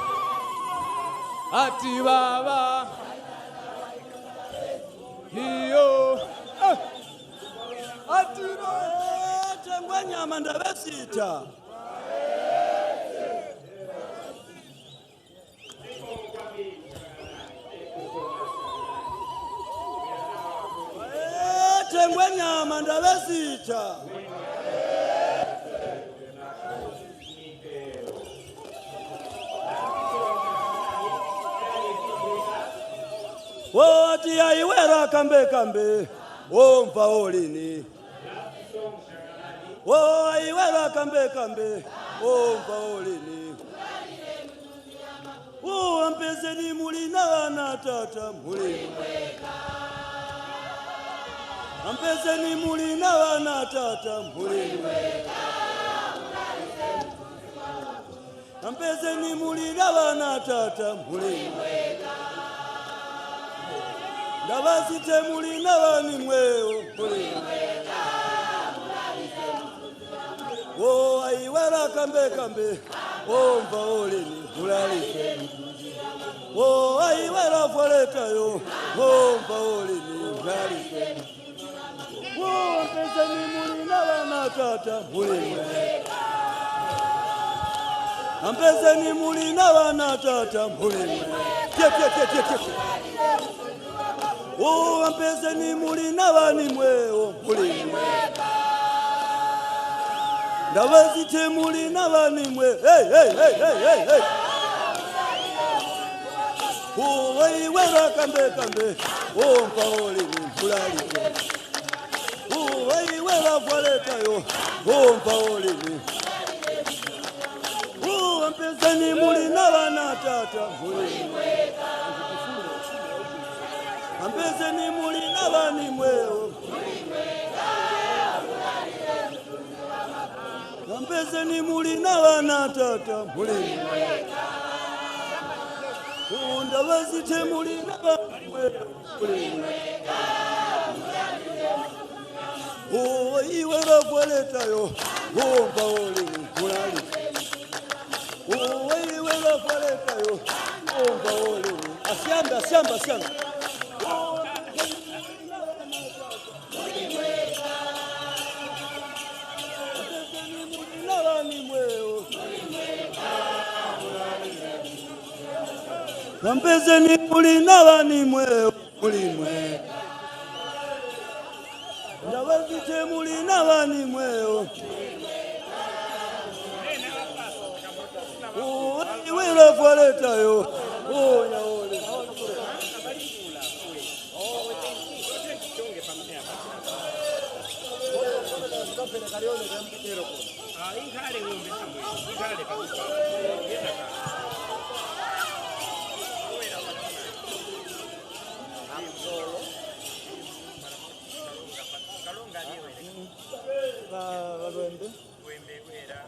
Atibaba hiyo Atiro chengwa nyama ndabesita chengwa nyama ndabesita Woti aiwera kambe omva olini aiwera kambe omva olini ampezeni mulina wana tata mulini ampezeni mulina wana tata mulini ampezeni mulina wana tata mulini Ndabasite mulina bani mweo aiwera kambe omva olini mulalike aiwera foleta yo omva olini mulalike ampezeni mulina bana tata mulini ampezeni mulina bana tata mulini ampezeni mulina bani mweo mulini Ndabazite mulina bani mwe hey aiwera kambe omva olini mulalike aiwera foleta yo omva olini ampezeni mulina bana tata mulini ampezeni mulina bani mweo ampezeni mulina bana tata mulini Ndabazite mulina bani mweo aiwera foleta yo omva olini mulalike aiwera foleta yo omva olini Asiamba Zambezeni muli nabani mwe muli mwe. Ndabazite muli nabani mwe. Iwela faleta yo. Nyaole.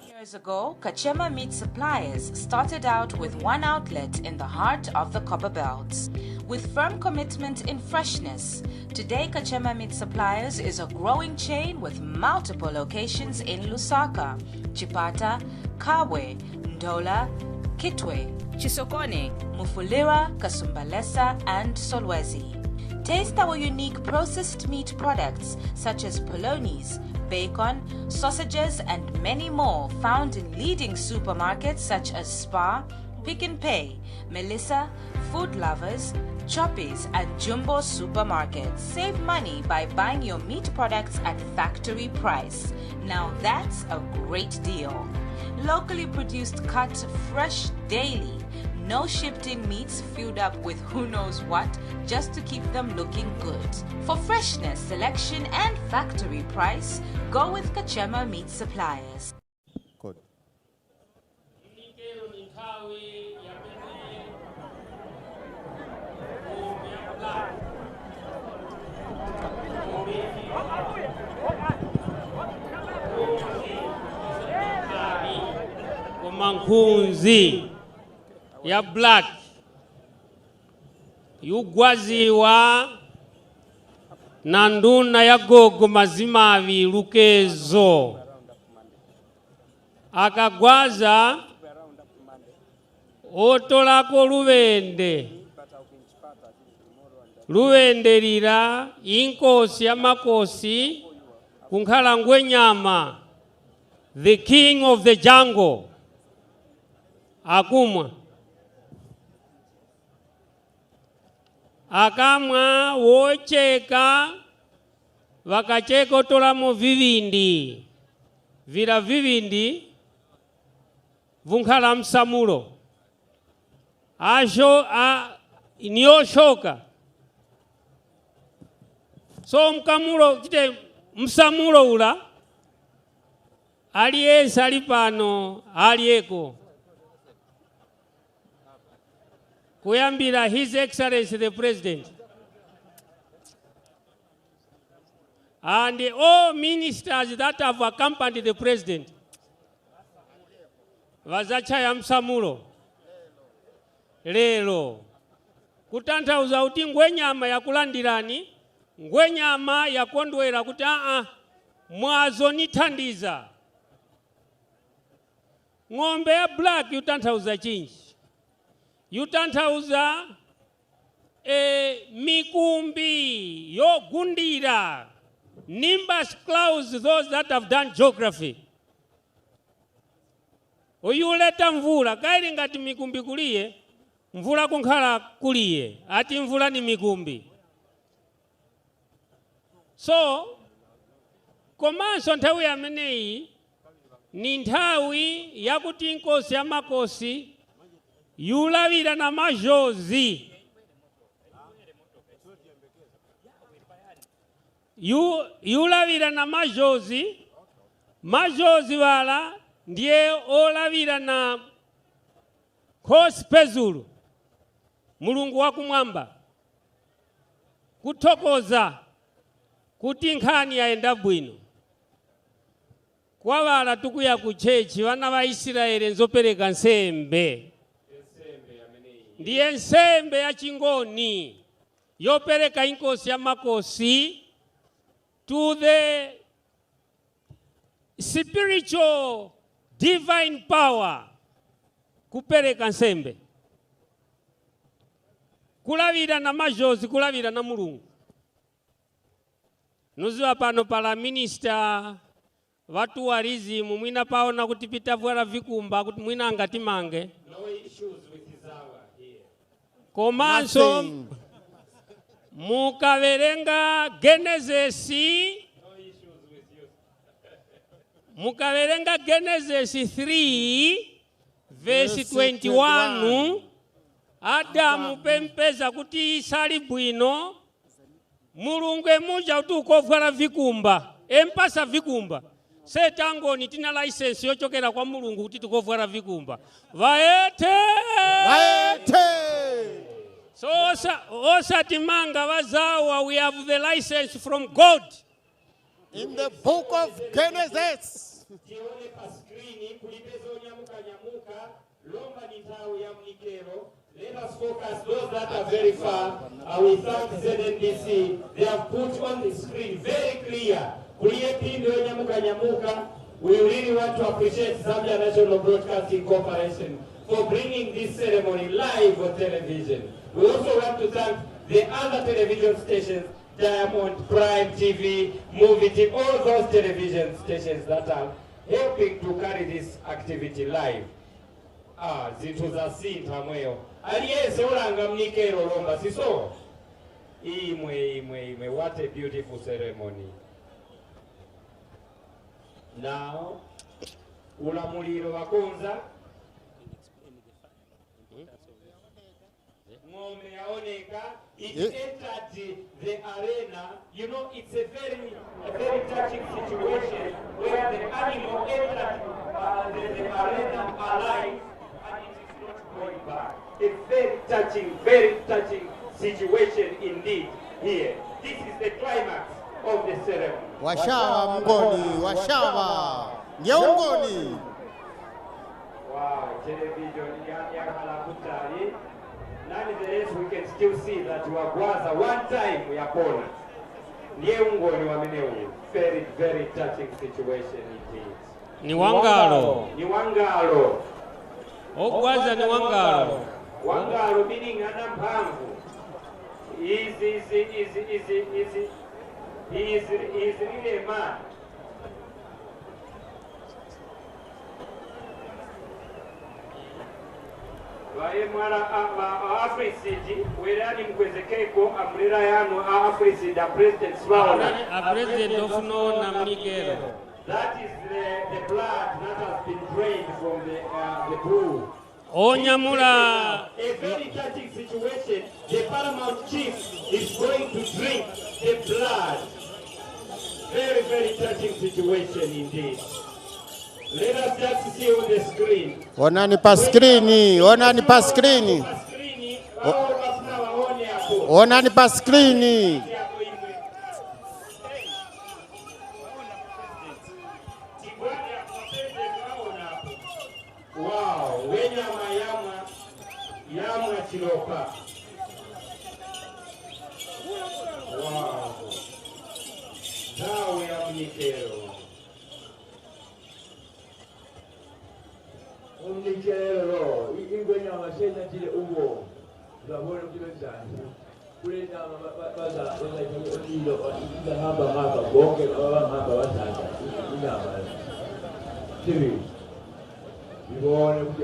Years ago, Kachema Meat Suppliers started out with one outlet in the heart of the Copper Belt. With firm commitment in freshness, today Kachema Meat Suppliers is a growing chain with multiple locations in Lusaka, Chipata, Kabwe, Ndola, Kitwe, Chisokone, Mufulira, Kasumbalesa, and Solwezi. Taste our unique processed meat products such as polonies, bacon, sausages, and many more found in leading supermarkets such as Spar, Pick n Pay, Melissa, Food Lovers, Choppies, and Jumbo supermarkets. Save money by buying your meat products at factory price. Now that's a great deal. Locally produced, cut fresh daily. No shipped-in meats filled up with who knows what just to keep them looking good. For freshness, selection, and factory price, go with Kachema Meat Suppliers. Good. Mankunzi ya black yugwaziwa na nduna ya gogo mazimavi lukezo akagwaza otolako luwende lira inkosi ya makosi kunkhala Ngwenyama, the king of the jungle, akumwa akamwa wocheka vakacheka otolamo vivindi vira vivindi vunkhala msamulo niyoshoka so mkamulo chite msamulo ula aliyense ali pano aliyeko kuyambira His Excellency the President and all ministers that have accompanied the President vazachaya msamulo lero kutanthauza kuti Ngwenyama yakulandirani, Ngwenyama yakondwera kuti mwazonithandiza. Ng'ombe ya black yutanthauza chinji, yutanthauza mikumbi yogundira, nimbus clouds, those that have done geography. Uyuleta mvula kairi ngati mikumbi kuliye, mvula kunkhala kuliye, ati mvula ni mikumbi. So komanso nthawi yameneyi ni nthawi yakuti nkosi ya makosi yulawira na majozi, yulawira na majozi wala ndiye olawira na khosi pezulu, mulungu wakumwamba, kuthokoza kuti nkhani yaenda bwino. Kwa wala tukuya kuchechi wana wa Israeli nzopereka nsembe, ndiye nsembe ya chingoni yopereka inkosi ya makosi to the spiritual divine power, kupereka nsembe, kulavira na majozi, kulavira na mulungu. Nuziwa pano pala minister watu warizimu mwina paona kuti pitavwala vikumba kuti mwina angati mange. No issues with Zawa here. Komanso mukaverenga Genesis 3 verse 21 Adamu pempeza kuti sali bwino Mulungu emuja kuti ukovala vikumba empasa vikumba seta Ngoni tina license yochokera kwa Mulungu kuti tukovala vikumba vaete so osa timanga vazawa we have the license from God in the book of Genesis. Let us focus those that are very far. We thank ZNBC. They have put on the screen very clear. We really want to appreciate Zambia National Broadcasting Corporation for bringing this ceremony live on television. We also want to thank the other television stations, Diamond, Prime TV, Movie TV, all those television stations that are helping to carry this activity live. Zinthu zasintha mweyo aliyese olanga mnikero lomba siso imwe what a beautiful ceremony. Now ulamuliro wakonza ng'ombe yaoneka it entered the arena. You know, it's a very touching situation where the animal entered the arena alive. Going back. A very touching situation indeed here. This is the climax of the ceremony. Washawa Ngoni, washawa. Ngoni. Wow, television yakalakutali. Nonetheless, we can still see that wagwaza one time yapona. Ndiye Ngoni wamenewu. Very touching situation indeed. Ni wangalo. Ogwaza ni wangalo. Wangalo meaning ana mphamvu. He is really a man. Vae mwara Africidi, werani mkwezekeko amrira yanu Africidi, a president Nc'Wala. A president of no namnikero. That is the blood that has been drained from the pool. Onyamula. A very touching situation. The paramount chief is going to drink the blood. Very touching situation indeed. Let us just see on the screen. Onani pa screen. Onani pa screen. Wow, wenyama yama chilopa. Wow. Dawe ya mnikero. Mnikero, ingwenyama shena chile ugo. Zabona kile chani. Kule nyama baza ilo haba bonge haba watata. Nyama. Tibi. Ibone kuti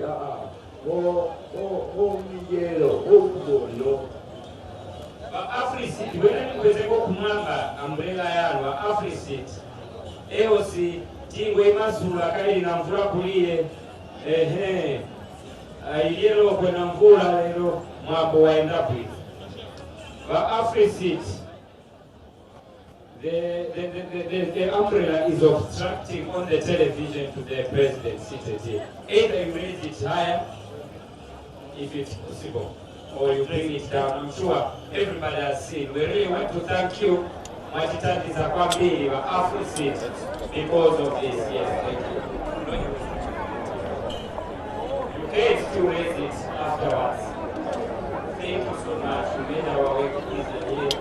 mnikero, ugolo. Africid, wena nikwezeko kumanga umbrella yanu Africid. Eosi tingwe mazulu akaili na mvula kulie. Ayero kwena mvula lero mwambo waenda pwiti. Africid, the umbrella is obstructing on the television to the president seated here. Either you raise it higher, if it's possible, or you bring it down. I'm sure everybody has seen. We really want to thank you, Mwachitati Zakwambili, Africid, because of this. Yes, thank you. You can still raise it afterwards. Thank you so much. You made our work easy here.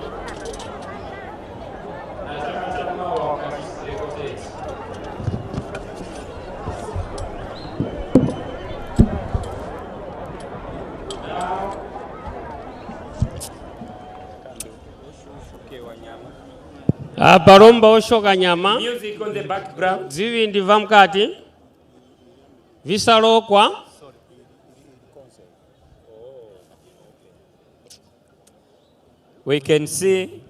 Baromba oshoka nyama. Music on the background. Zivindi vamkati. Visalokwa. we can see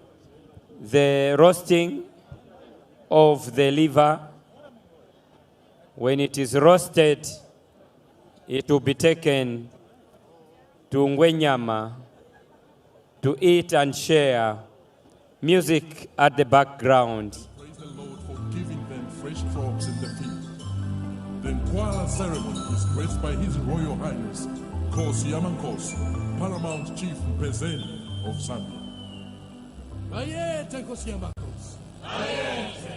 the roasting of the liver. When it is roasted, it will be taken to Ngwenyama to eat and share. Music at the background. Praise the Lord for giving them fresh crops in the field. The Nc'Wala ceremony is graced by His Royal Highness, Nkosi Yamankosi, Paramount Chief Mpezeni of Zambia. Vayete Nkosi Yamankosi. Vayete.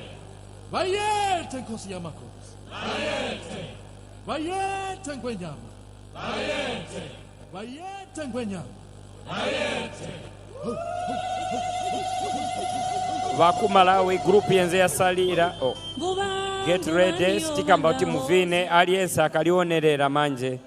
Vayete Nkosi Yamankosi. Vayete. Vayete Ngwenyama. Vayete. Vayete Ngwenyama. Vayete. Vakumalawi group yenze yasalira. Oh. Get ready, stika mbauti muvine, aliyense akalionerera manje.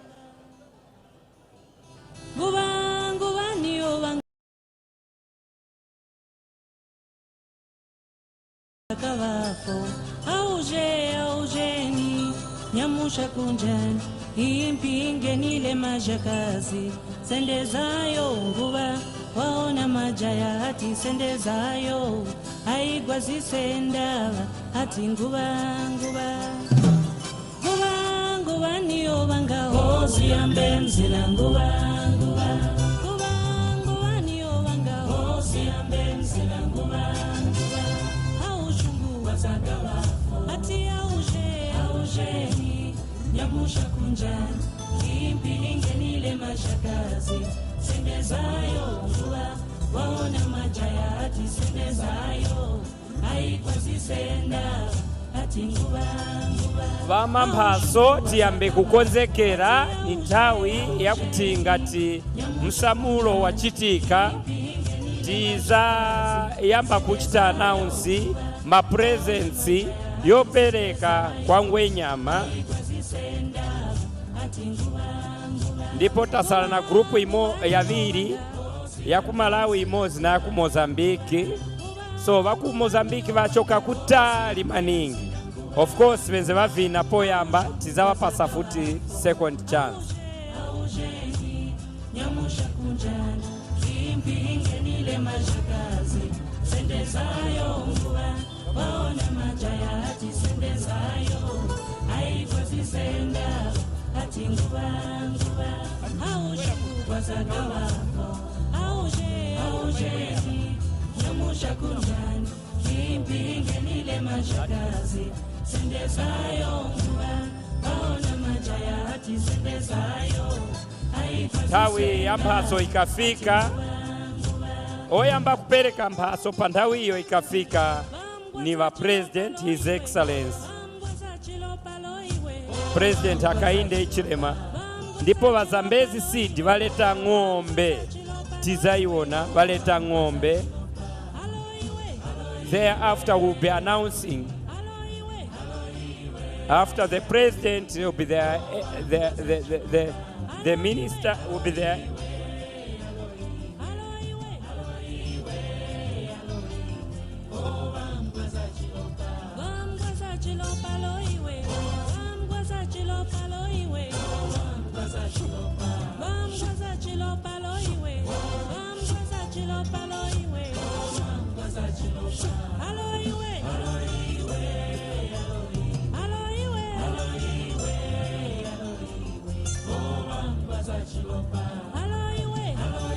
Aujeni, nyamusha kunjani, impinge nile majakazi, sendezayo nguva, waona majaya hati sendezayo, haigwa zisendava, hati nguva. Nguva niyo vanga hozi ya mbenzila nguva niyo vanga hozi ya mbenzila nguva. Haushungu wazagawa, hati aujeni, nyamusha kunjani, impinge nile mashakazi, sendezayo nguva, waona majaya hati sendezayo, haigwa zisendava, hati nguva. Vamambaso tiyambe kukonzekera ni nthawi yakutingati msamulo wachitika tiza yamba kuchita announce ma presence yopereka kwa Ngwenyama, ndipo tasala na grupu imo yaviri yakumalawi imozi na yakumozambiki. So vaku Mozambiki vachoka kutali maningi. Of course venze vavina poyamba tizawa pasa futi second chance. Nyamusha kunjani, impinge nile mashakazi, sendezayo nguva, waona majaya hati sendezayo, haigwa zisenda, hati nguva. Haushu wazagawako, aujeni, nyamusha kunjani, impinge nile mashakazi, sendezayo nguva, waona majaya hati sendezayo. Nthawi ya mphaso ikafika, oyamba kupereka mphaso pa nthawi iyo ikafika ni va President His Excellency President Hakainde Hichilema, ndipo vazambezi seed valeta ng'ombe, tizaiona valeta ng'ombe. Thereafter we'll be announcing. After the president will be there, the minister will be there.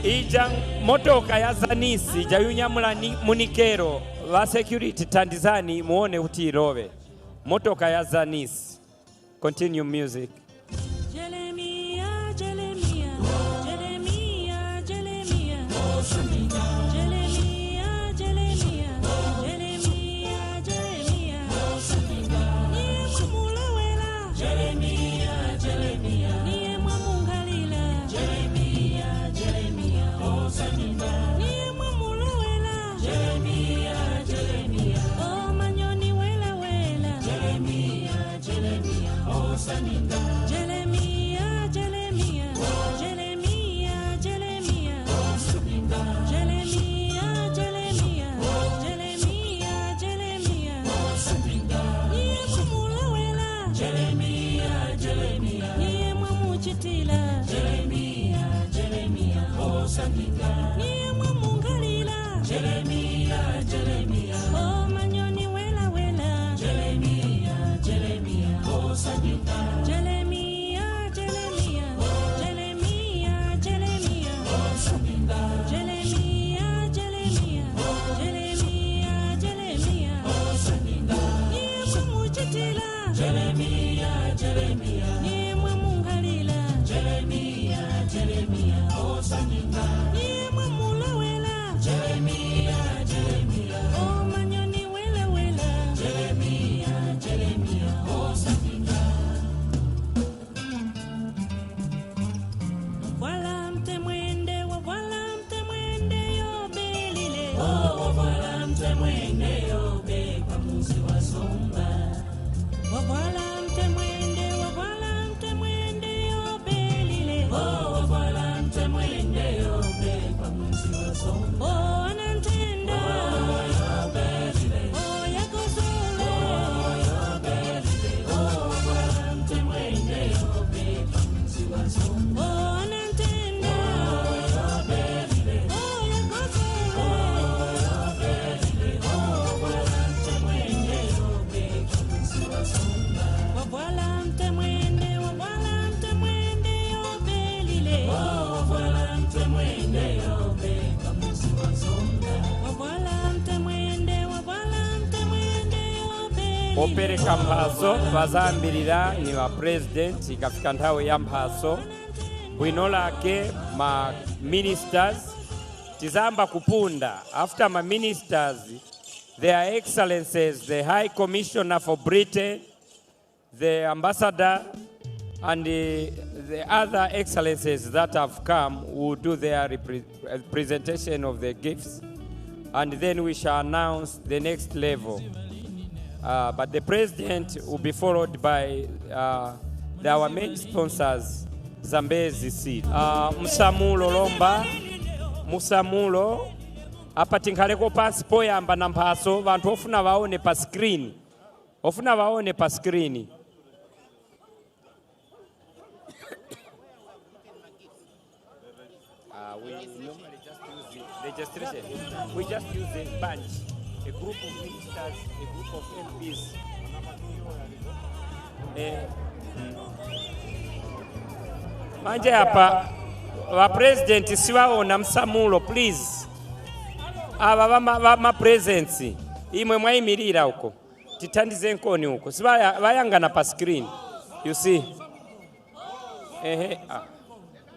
Ija motoka ya zanisi jayunyamula munikero va security tandizani muone kuti irowe. Motoka ya zanisi. Continue music. Jeremiah, Jeremiah. Oh, manyoni wela wela. Jeremiah, Jeremiah. Oh, Sanyika. Jeremiah, Jeremiah. Jeremiah, Jeremiah. Oh, Sanyika. Jeremiah, Jeremiah. Jeremiah, Jeremiah. Oh, Sanyika. Niye mumuchitila. Jeremiah, Jeremiah. Niye mumungalila. Jeremiah, Jeremiah. Oh, Sanyika. Niye mumulawela. Jeremiah, Jeremiah. Oh, manyoni wela wela. Jeremiah, Jeremiah. Oh, Sanyika. Wala mtemwende, wala mtemwende yobelile. Oh, wala mtemwende yobe kwa muzi wa Zomba. Wala mtemwende yobelile. Oh, wala mtemwende yobe kwa muzi wa Zomba. Oh, anantenda. Oh, yobelile. Oh, yakozole. Oh, yobelile. Oh, wala mtemwende yobe kwa muzi wa Zomba. Oh, anantenda. Oh, yobelile. Oh, yakozole. Oh, yobelile. Oh, wala mtemwende yobe kwa muzi wa Zomba. Wala mtemwende yobelile. Oh, wala mtemwende yobe kwa muzi wa Zomba. Wala mtemwende yobelile. opereka mpaso bazambirira ni wa president ikafika nthawi ya mphaso bwino lake ma ministers tizamba kupunda after ma ministers their excellencies the high commissioner for Britain, the ambassador and the other excellencies that have come will do their presentation of the gifts, and then we shall announce the next level. But the president will be followed by our main sponsors, Zambezi Seed. Musamulo lomba, musamulo, apa tinkaleko pansi poyamba na mphaso, vantu ofuna vaone pa screen. Ofuna vaone pa screen. We normally just use the registration. We just use a bunch, a group of ministers, a group of MPs. Manje hapa wa president siwaona msamulo please. Aba ma presence imwe mwayimirira huko. Titandize nkoni huko. Siba bayangana pa screen. You see?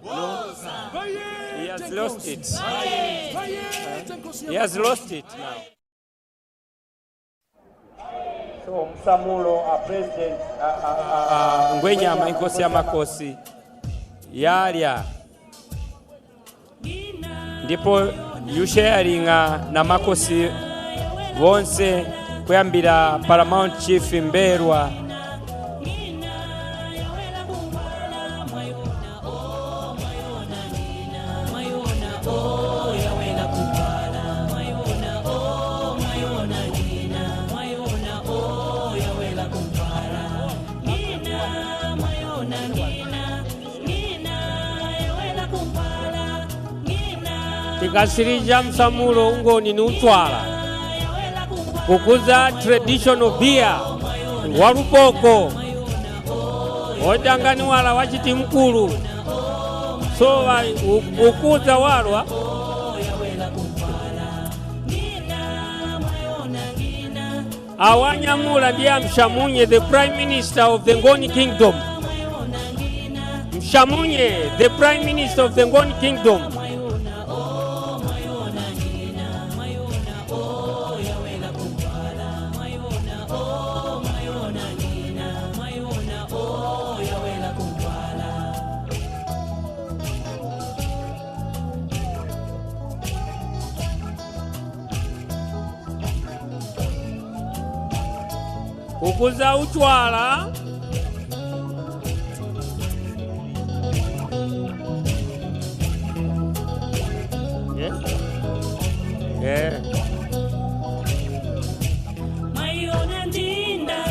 No. He has lost it. He has lost it now. So Msamulo, our president, Ngwenyama inkosi ya makosi yalya ndipo you sharing na makosi wonse kuyambira Paramount Chief Mberwa tikasirija Msamulo Ngoni Nc'Wala kukuza traditional beer walupoko odangani wala wachiti mkulu so ukuza walwa awanyamula ndiye Mshamunye, the prime minister of the Ngoni kingdom. Mshamunye, the prime minister of the Ngoni kingdom. Kukuza Nc'Wala Mayona ndinda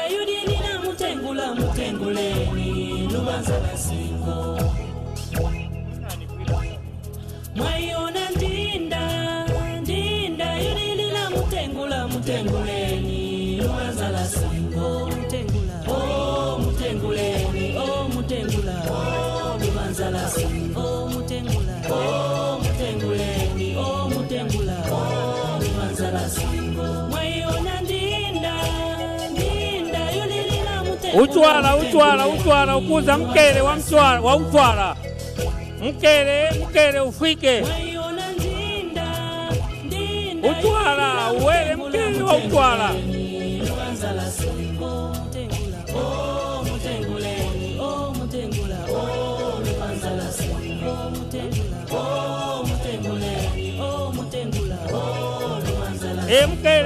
yudilina mutenguleni lubanza la singo. Mayona ndinda mutenguleni luwanzala singo mutengula oh mutenguleni oh mutengula oh luwanzala singo mutengula oh mutenguleni oh mutengula oh luwanzala singo mwaiona ndinda yulilila mutengula Uchwala ukuza mkele wa Uchwala mkele ufike Uchwala uwele mkele wa Uchwala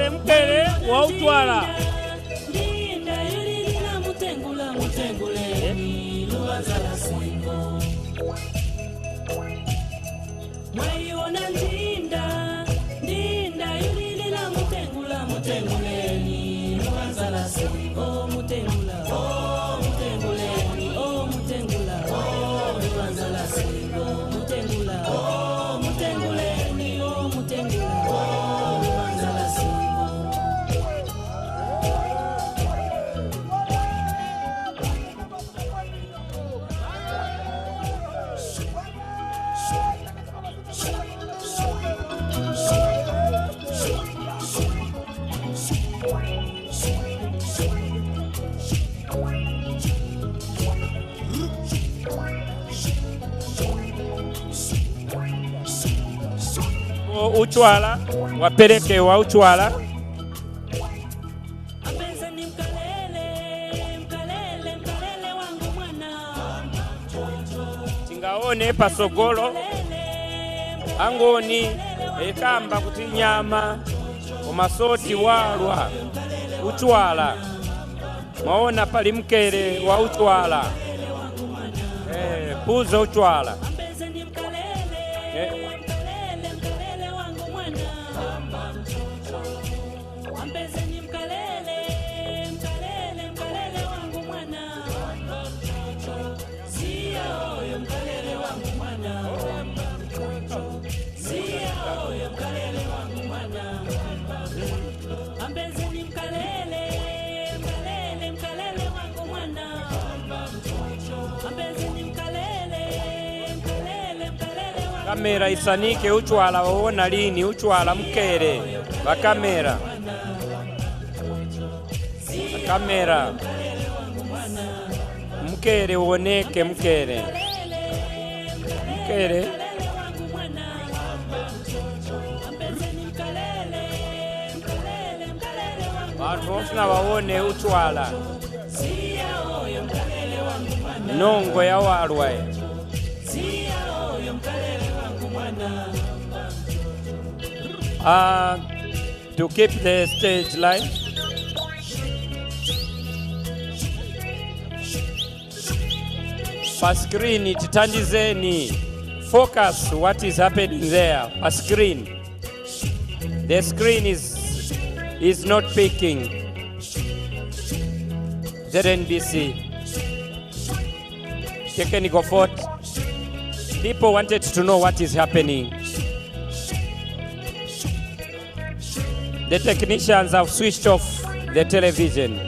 mkele wa Uchwala mwaiona ndinda yulilila mutenguleni luwanzala singo mutengula oh mutenguleni oh mutengula oh luwanzala singo mutengula oh mutenguleni oh mutengula oh luwanzala singo Uchwala wapeleke wa Uchwala tingaone pasogolo angoni ekamba kuti nyama omasoti walwa Uchwala maona pali mkele wa Uchwala puza Uchwala kamera isanike Uchwala waona lini Uchwala mkele bakamera kamera mkele uoneke mkele bantu ofuna waone Uchwala nongo ya walwa to keep the stage line. Pa screen titandizeni. Focus what is happening there. Pa screen. The screen is not picking. ZNBC. Technical fault. People wanted to know what is happening. The technicians have switched off the television.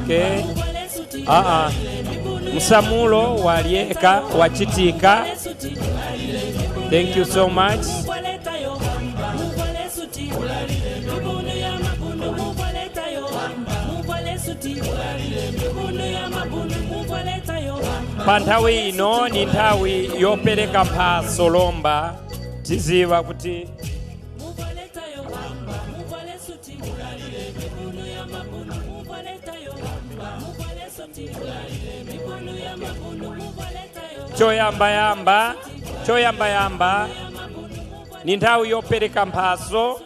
Okay. Musamulo walieka wachitika. Thank you so much. Panthawi ino ni nthawi yopereka mphaso lomba tiziva kuti choyamba ni nthawi yopereka mphaso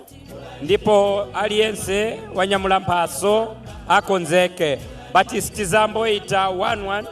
ndipo aliyense wanyamula mphaso akonzeke. Batistizambo ita 11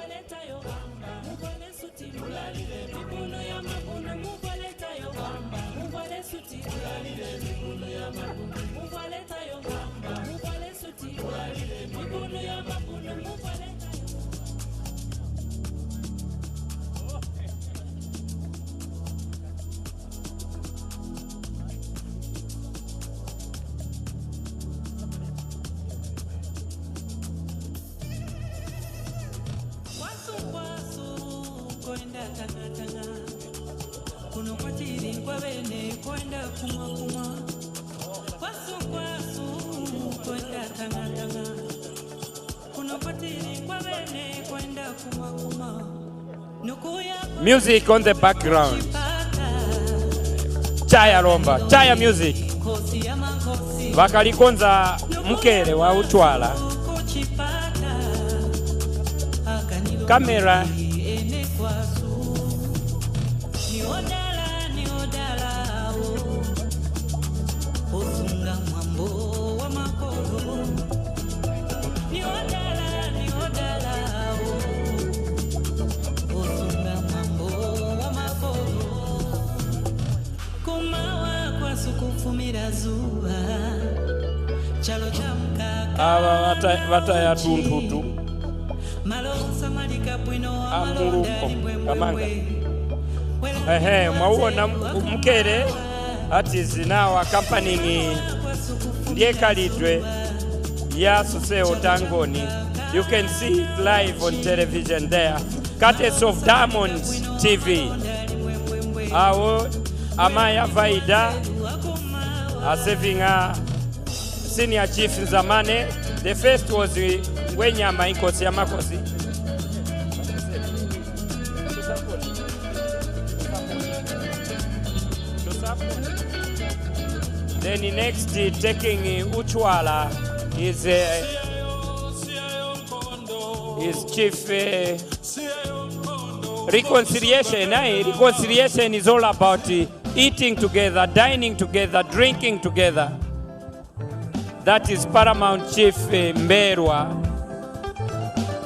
music on the background. Chaya romba, chaya music. Vakalikonza mkele wa Nc'Wala. Kamera. Vataya tuntutu amuluko kamanga mwauona mkere ati now accompanying ndiye kalitwe ya suseo tangoni. You can see it live on television there, courtesy of Diamond TV. Awo Amaya Vaida serving senior chief Nzamane. The first was Ngwenyama Inkosi Yamakosi. Then next taking Nc'Wala is chief reconciliation. Reconciliation is all about eating together, dining together, drinking together. That is Paramount Chief Mberwa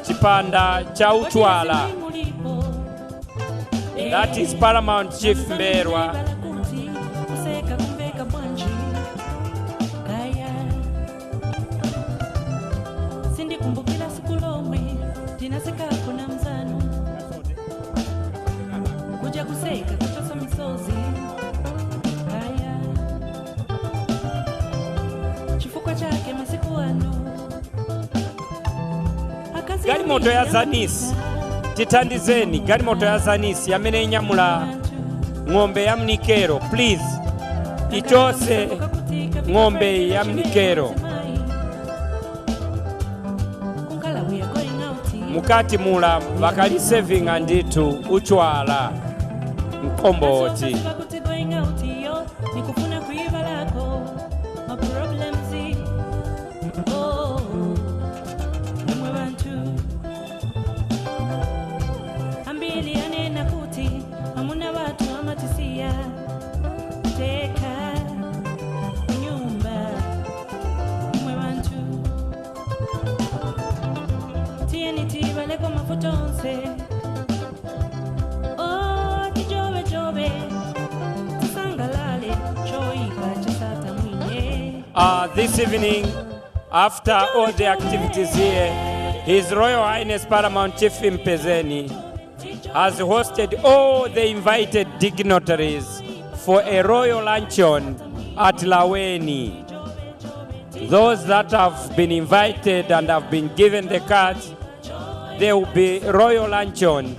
Chipanda cha Nc'Wala. That is Paramount Chief Mberwa. Gari moto ya Zanis titandizeni, gari moto ya Zanis yamene nyamula ng'ombe ya mnikero, please itose ng'ombe ya mnikero mukati mula bakali saving anditu Nc'Wala mkomboti. This evening, after all the activities here, His Royal Highness Paramount Chief Mpezeni has hosted all the invited dignitaries for a royal luncheon at Laweni. Those that have been invited and have been given the cards, there will be royal luncheon,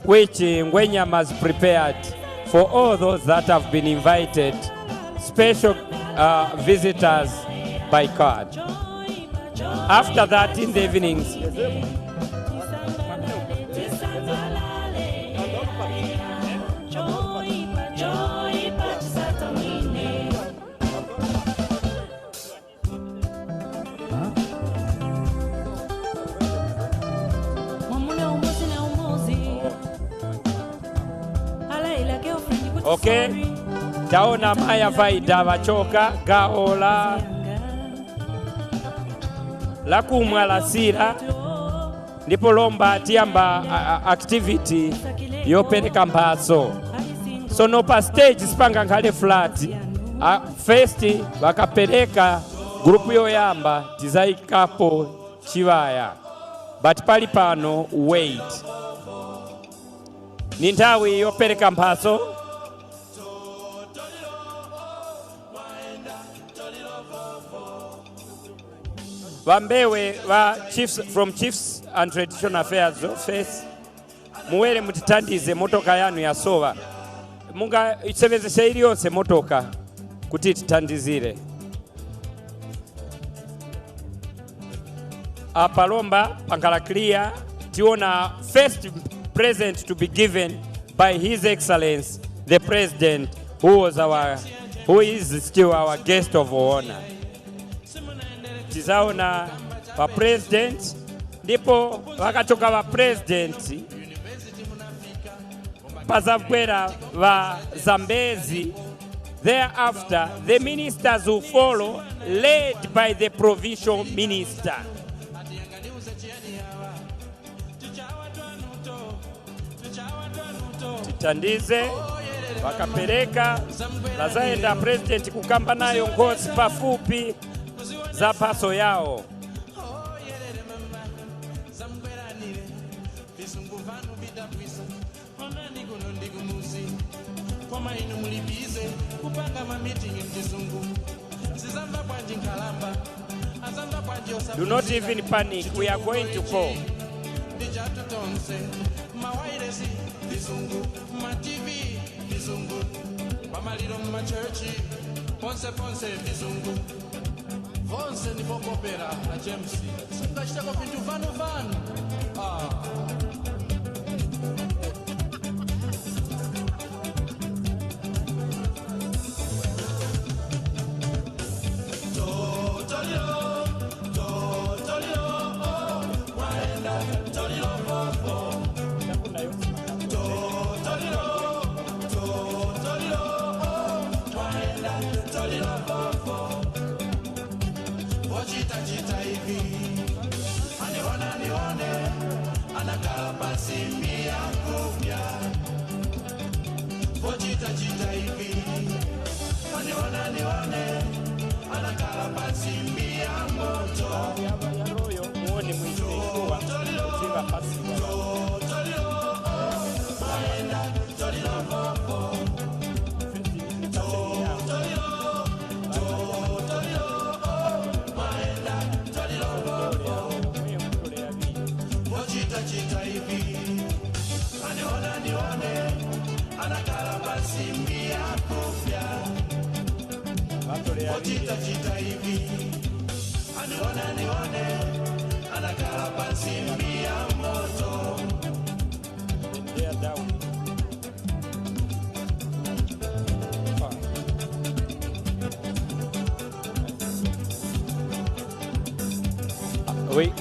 which Ngwenyama has prepared for all those that have been invited, special visitors by card. After that, in the evenings, Okay? Taona Maya Vaida Vachoka, Gaola, Lakumwa la Sira, ndipo lomba tiamba activity yopereka mpaso. So no pa stage spanga ngale flat. First vakapereka grupu yoyamba tizaikapo chivaya. But pali pano wait. Ni nthawi yopereka mpaso. Vambewe va chiefs from Chiefs and Traditional Affairs Office muwere mutitandize motoka yanu ya sova. Munga isebenzese iliyonse motoka kuti titandizire. Apalomba pangala clear tiona first present to be given by His Excellency the President who is still our guest of honor. Tizaona wa president ndipo wakachoka wa president pazabwera wa Zambezi. Thereafter the ministers will follow led by the provincial minister. Titandize wakapereka lazaenda president kukamba nayo ngozi pafupi za paso yao. Do not even panic, we are going to go. Vonse ni popopera na James. Singashaka pintu vanu vanu.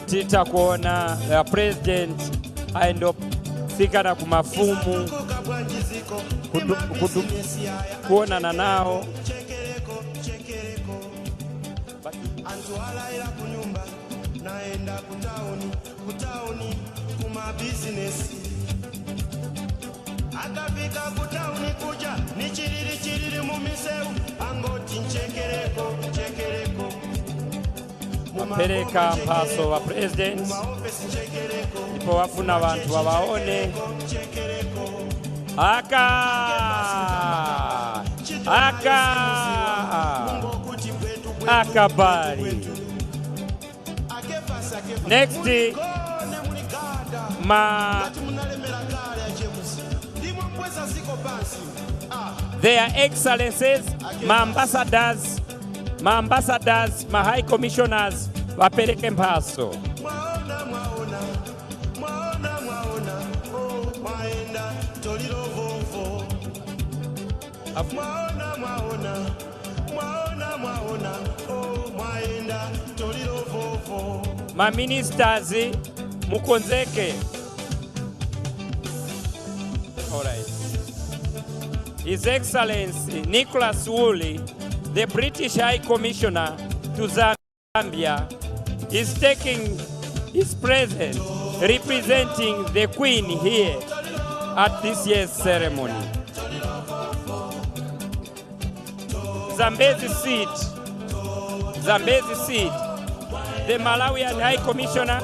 Tita kuona president aendo fika na kumafumu kuonana nao. Nc'Wala ila kunyumba naenda kutauni kuma business. Akafika kutauni kuja ni chiriri mumiseu angoti nchekereko. Pereka mpaso wa president ndipo wafuna abantu wawaone akabali. Next their excellencies, my ambassadors, my high commissioners wapereke mpaso. My ministers mukonzeke. All right. His Excellency Nicholas Woolley, the British High Commissioner to Zambia, is taking his presence representing the Queen here at this year's ceremony. Zambezi seat, the Malawian High Commissioner,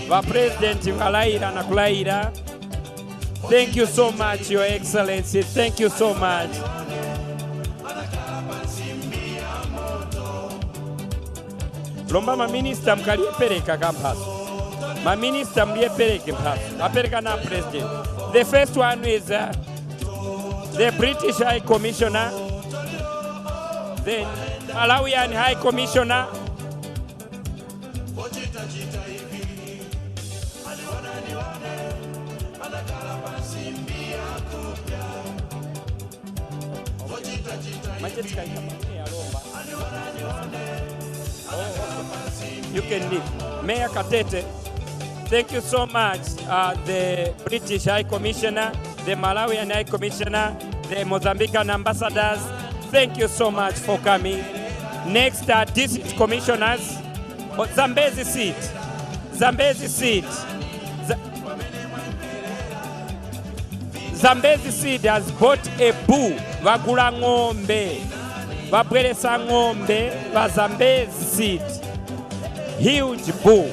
the President Ngalaira Nakulaira. Thank you so much, Your Excellency. Thank you so much. Lomba ma minister mkaliepereka kampaso. Ma minister mliepereke mpaso. Apereka na president. The first one is the British High Commissioner, then Malawian High Commissioner, you can leave. Mayor Katete, thank you so much. The British High Commissioner, the Malawian High Commissioner, the Mozambican ambassadors, thank you so much for coming. Next are district commissioners. Zambezi seat. Zambezi seat. Zambezi seat has bought a bull. Vagula ng'ombe. Vabweresa ng'ombe. Va Zambezi seat. Huge bull.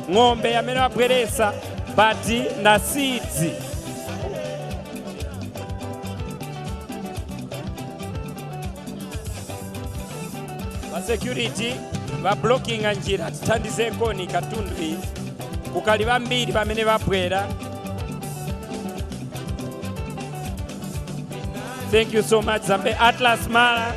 Ng'ombe yamene vabweresa bati na seeds. Va security va blocking njira tithandize Ngoni katundu iyi kukali vambiri vamene vabwera. Thank you so much, Zambe. Atlas Mara.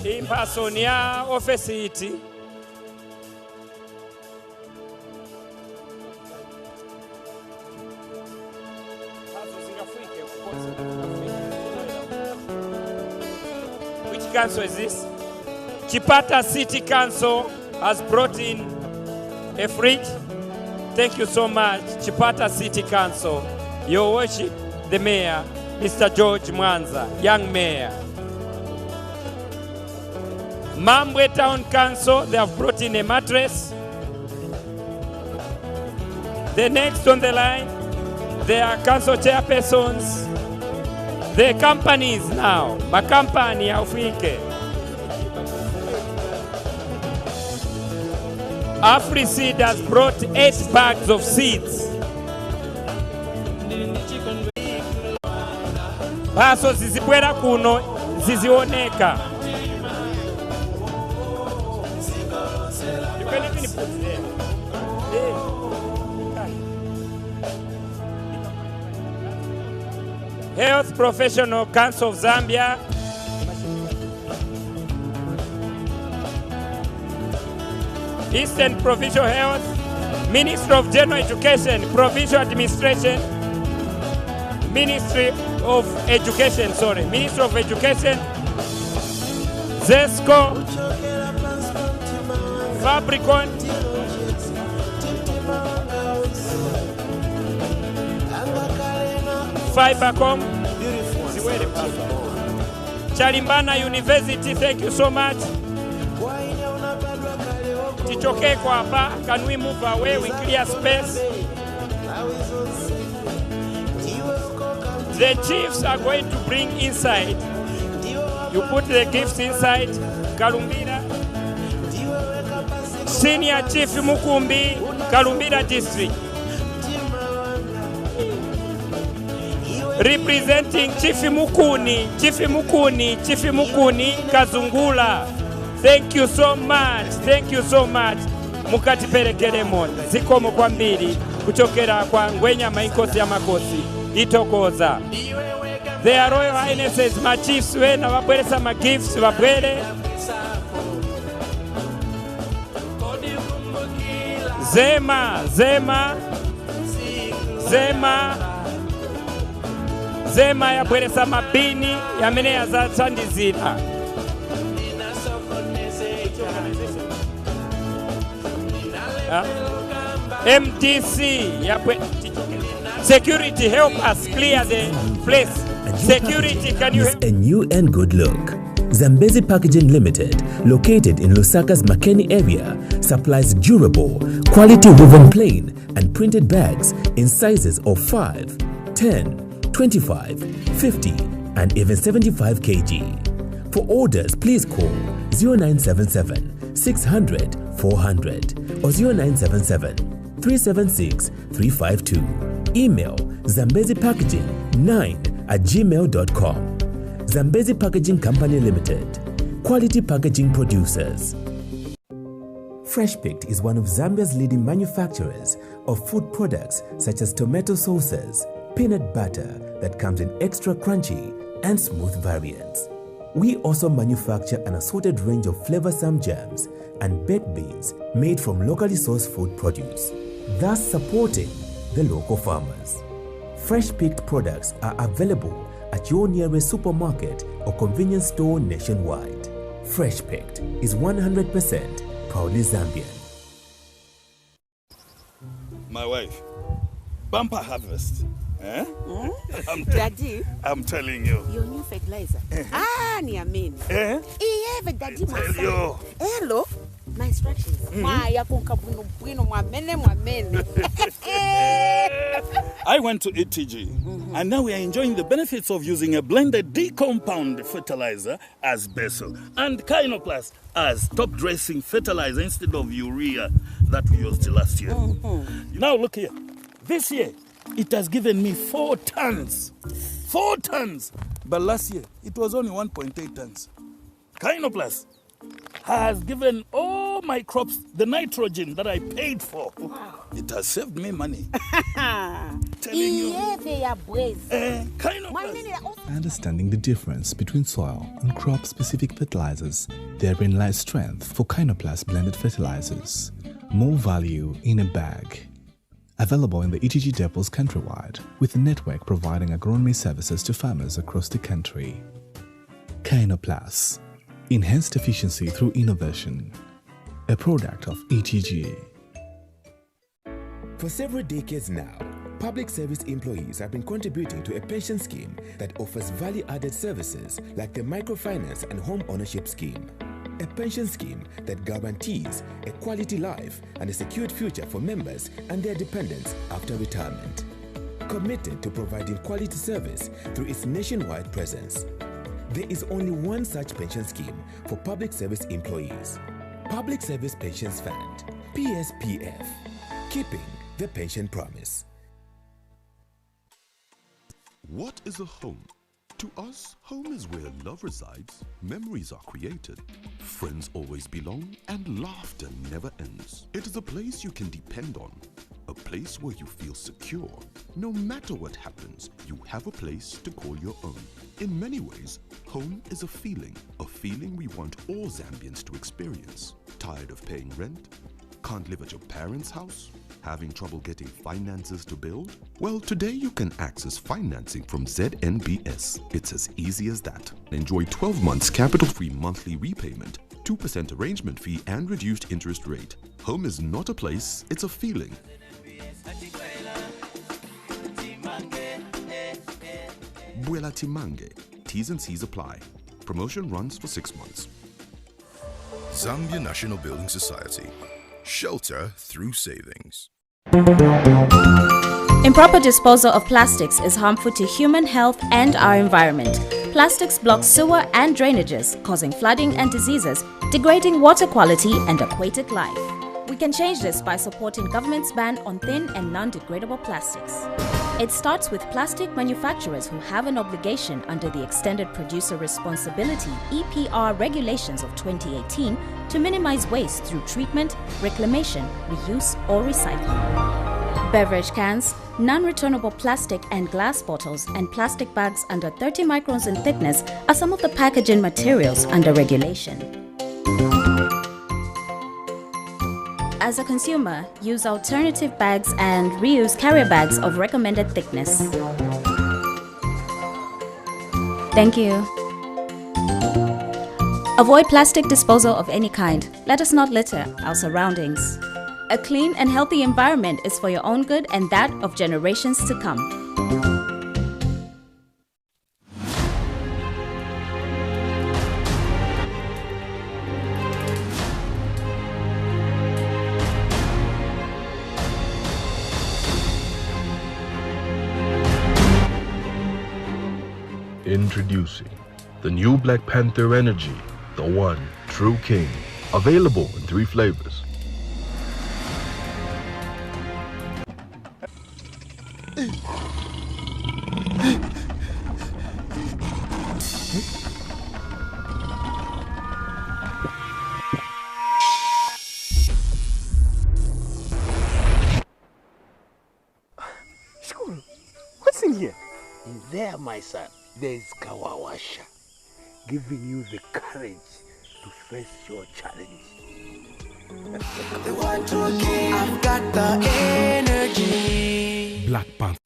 In person ya office iti. Which council is this? Chipata City Council has brought in a fridge. Thank you so much, Chipata City Council. Your Worship, the Mayor, Mr. George Mwanza, young Mayor. Mambwe Town Council, they have brought in a mattress. The next on the line, they are council chairpersons. The companies now, makampani ya Afrika. AfriSeed has brought 8 bags of seeds. Baso zizibwera kuno, zizioneka. You can even put there. Health Professional Council of Zambia. Eastern Provincial Health, Ministry of General Education, Provincial Administration, Ministry of Education, ZESCO, Fabricon, Fibercom. Chalimbana University, thank you so much. Tichoke kwa hapa, can we move away, we clear space. The chiefs are going to bring inside. You put the gifts inside. Kalumbira. Senior Chief Mukumbi, Kalumbira District. Representing Chief Mukuni, Kazungula. Thank you so much. Mukati perekeremon. Zikomo kwa mbili. Kuchokera kwa ngwenya maikosi ya makosi. Itokoza. Their Royal Highnesses, my chiefs, when I bring some gifts, Zema ya bwere sama bini ya mene ya za chandizira. MTC ya bwere. Security, help us clear the place. Security, can you help? A new and good look. Zambezi Packaging Limited, located in Lusaka's Makeni area, supplies durable, quality woven plain and printed bags in sizes of 5, 10, 25, 50 and even 75 kg. For orders, please call 0977 600 400 or 0977 376 352. Email zambezipackaging9@gmail.com. Zambezi Packaging Company Limited, quality packaging producers. Fresh Picked is one of Zambia's leading manufacturers of food products such as tomato sauces, peanut butter that comes in extra crunchy and smooth variants. We also manufacture an assorted range of flavorsome jams and baked beans made from locally sourced food produce, thus supporting the local farmers. Fresh Picked products are available at your nearest supermarket or convenience store nationwide. Fresh Picked is 100% proudly Zambian. My wife, bumper harvest. Eh? Daddy, I'm telling you. your new fertilizer. Niamini. Eh? Iye daddy Tell mwasa. you. Hello. My instructions. Maya kunkabuno bwino mwamene. I went to ETG, and now we are enjoying the benefits of using a blended D-compound fertilizer as basil and Kynoplast as top-dressing fertilizer instead of urea that we used last year. Now look here. This year, it has given me 4 tons. 4 tons! But last year, it was only 1.8 tons. Kynoplast has given all my crops the nitrogen that I paid for. Wow. It has saved me money. Telling you. Understanding the difference between soil and crop-specific fertilizers, therein lies strength for Kynoplast blended fertilizers. More value in a bag. Available in the ETG depots countrywide, with a network providing agronomy services to farmers across the country. Kynoplast. Enhanced efficiency through innovation. A product of ETG. For several decades now, public service employees have been contributing to a pension scheme that offers value-added services like the microfinance and home ownership scheme. A pension scheme that guarantees a quality life and a secured future for members and their dependents after retirement. Committed to providing quality service through its nationwide presence. There is only one such pension scheme for public service employees. Public Service Pensions Fund, PSPF, keeping the pension promise. What is a home? To us, home is where love resides, memories are created, friends always belong, and laughter never ends. It is a place you can depend on, a place where you feel secure. No matter what happens, you have a place to call your own. In many ways, home is a feeling we want all Zambians to experience. Tired of paying rent? Can't live at your parents' house? Having trouble getting finances to build? Well, today you can access financing from ZNBS. It's as easy as that. Enjoy 12 months capital-free monthly repayment, 2% arrangement fee and reduced interest rate. Home is not a place, it's a feeling. Nc'Wala Timange. T's and C's apply. Promotion runs for 6 months. Zambia National Building Society. Shelter through savings. Improper disposal of plastics is harmful to human health and our environment. Plastics block sewer and drainages, causing flooding and diseases, degrading water quality and aquatic life. We can change this by supporting government's ban on thin and non-degradable plastics. It starts with plastic manufacturers who have an obligation under the Extended Producer Responsibility (EPR) regulations of 2018 to minimize waste through treatment, reclamation, reuse or recycling. Beverage cans, non-returnable plastic and glass bottles, and plastic bags under 30 microns in thickness are some of the packaging materials under regulation. As a consumer, use alternative bags and reuse carrier bags of recommended thickness. Thank you. Avoid plastic disposal of any kind. Let us not litter our surroundings. A clean and healthy environment is for your own good and that of generations to come. Introducing the new Black Panther Energy, the one true king. Available in 3 flavors. School, what's in here? In there, my son, there is Kawawasha, giving you the courage to face your challenge. I've got the energy. Black Panther.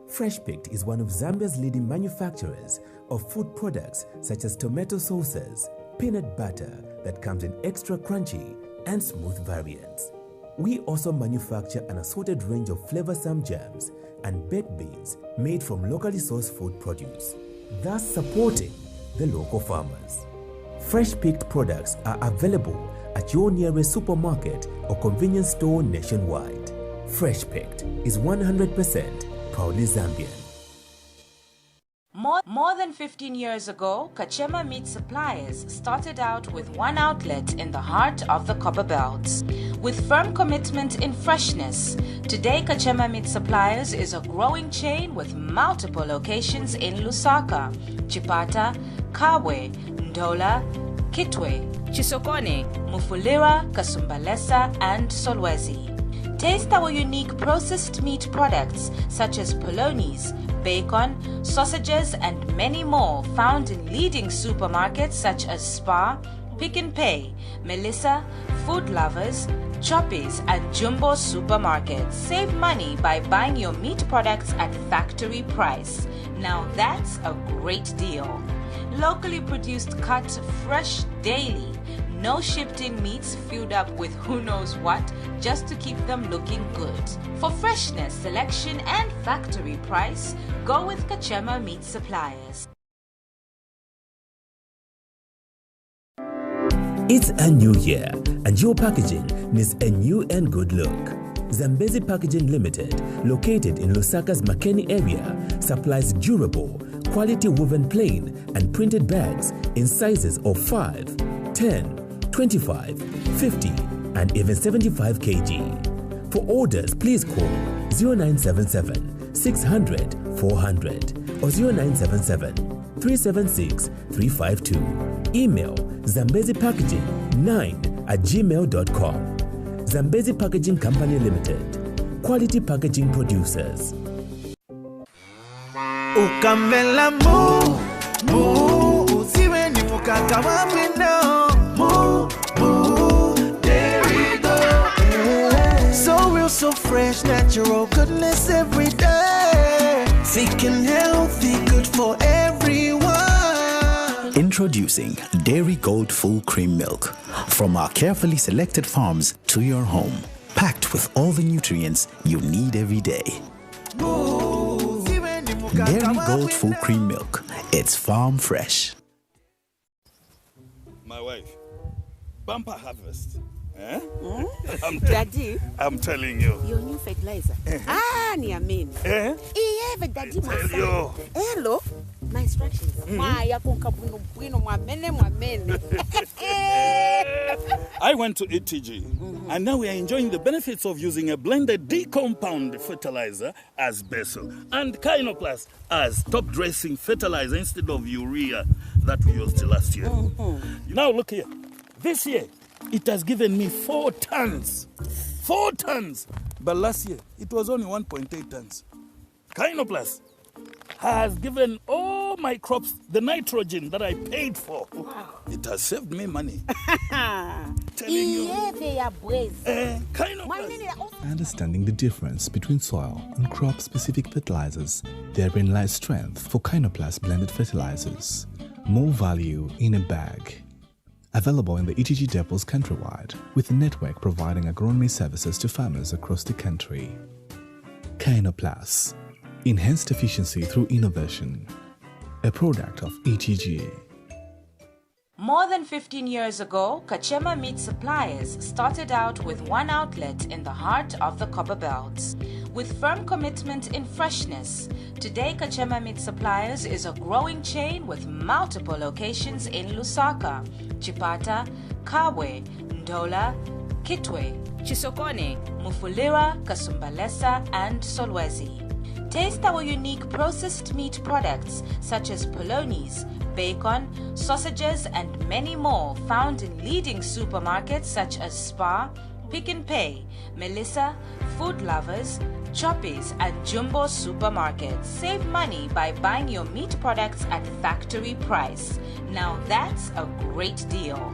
Fresh Picked is one of Zambia's leading manufacturers of food products such as tomato sauces, peanut butter that comes in extra crunchy and smooth variants. We also manufacture an assorted range of flavorsome jams and baked beans made from locally sourced food produce, thus supporting the local farmers. Fresh Picked products are available at your nearest supermarket or convenience store nationwide. Fresh Picked is 100% proudly Zambian. More than 15 years ago, Kachema Meat Suppliers started out with one outlet in the heart of the Copper Belt. With firm commitment in freshness, today Kachema Meat Suppliers is a growing chain with multiple locations in Lusaka, Chipata, Kabwe, Ndola, Kitwe, Chisokone, Mufulira, Kasumbalesa, and Solwezi. Taste our unique processed meat products such as polonies, bacon, sausages, and many more found in leading supermarkets such as Spar, Pick n Pay, Melissa, Food Lovers, Choppies, and Jumbo supermarkets. Save money by buying your meat products at factory price. Now that's a great deal. Locally produced cut fresh daily. No shipped-in meats filled up with who knows what just to keep them looking good. For freshness, selection, and factory price, go with Kachema Meat Suppliers. It's a new year, and your packaging needs a new and good look. Zambezi Packaging Limited, located in Lusaka's Makeni area, supplies durable, quality woven plain and printed bags in sizes of 5, 10, 25, 50, and even 75 kg. For orders, please call 0977 600 400 or 0977 376 352. Email zambezipackaging9@gmail.com. Zambezi Packaging Company Limited. Quality packaging producers. Ukamela mu usiwe ni mukaka wa mwino mu there we go. So real, so fresh, natural goodness every day. Thick and healthy, good for everyone. Introducing Dairy Gold Full Cream Milk from our carefully selected farms to your home, packed with all the nutrients you need every day. Dairy Gold Full Cream Milk. It's farm fresh. My wife, bumper harvest. Eh? Daddy. I'm telling you. Your new fertilizer. Niamini. Eh? Iye daddy Tell you. Hello. My instructions. Ya kunkabuno bwino mwamene. I went to ETG, and now we are enjoying the benefits of using a blended D-compound fertilizer as Beso and Climax as top-dressing fertilizer instead of urea that we used last year. Now look here. This year, it has given me 4 tons. 4 tons. But last year, it was only 1.8 tons. Climax has given all my crops the nitrogen that I paid for. Wow. It has saved me money. Telling you. Understanding the difference between soil and crop-specific fertilizers, therein lies strength for Climax blended fertilizers. More value in a bag. Available in the ETG depots countrywide, with a network providing agronomy services to farmers across the country. Climax. Enhanced efficiency through innovation. A product of ETG. More than 15 years ago, Kachema Meat Suppliers started out with one outlet in the heart of the Copper Belt. With firm commitment in freshness, today Kachema Meat Suppliers is a growing chain with multiple locations in Lusaka, Chipata, Kabwe, Ndola, Kitwe, Chisokone, Mufulira, Kasumbalesa, and Solwezi. Taste our unique processed meat products such as polonies, bacon, sausages, and many more found in leading supermarkets such as Spar, Pick n Pay, Melissa, Food Lovers, Choppies, and Jumbo supermarkets. Save money by buying your meat products at factory price. Now that's a great deal.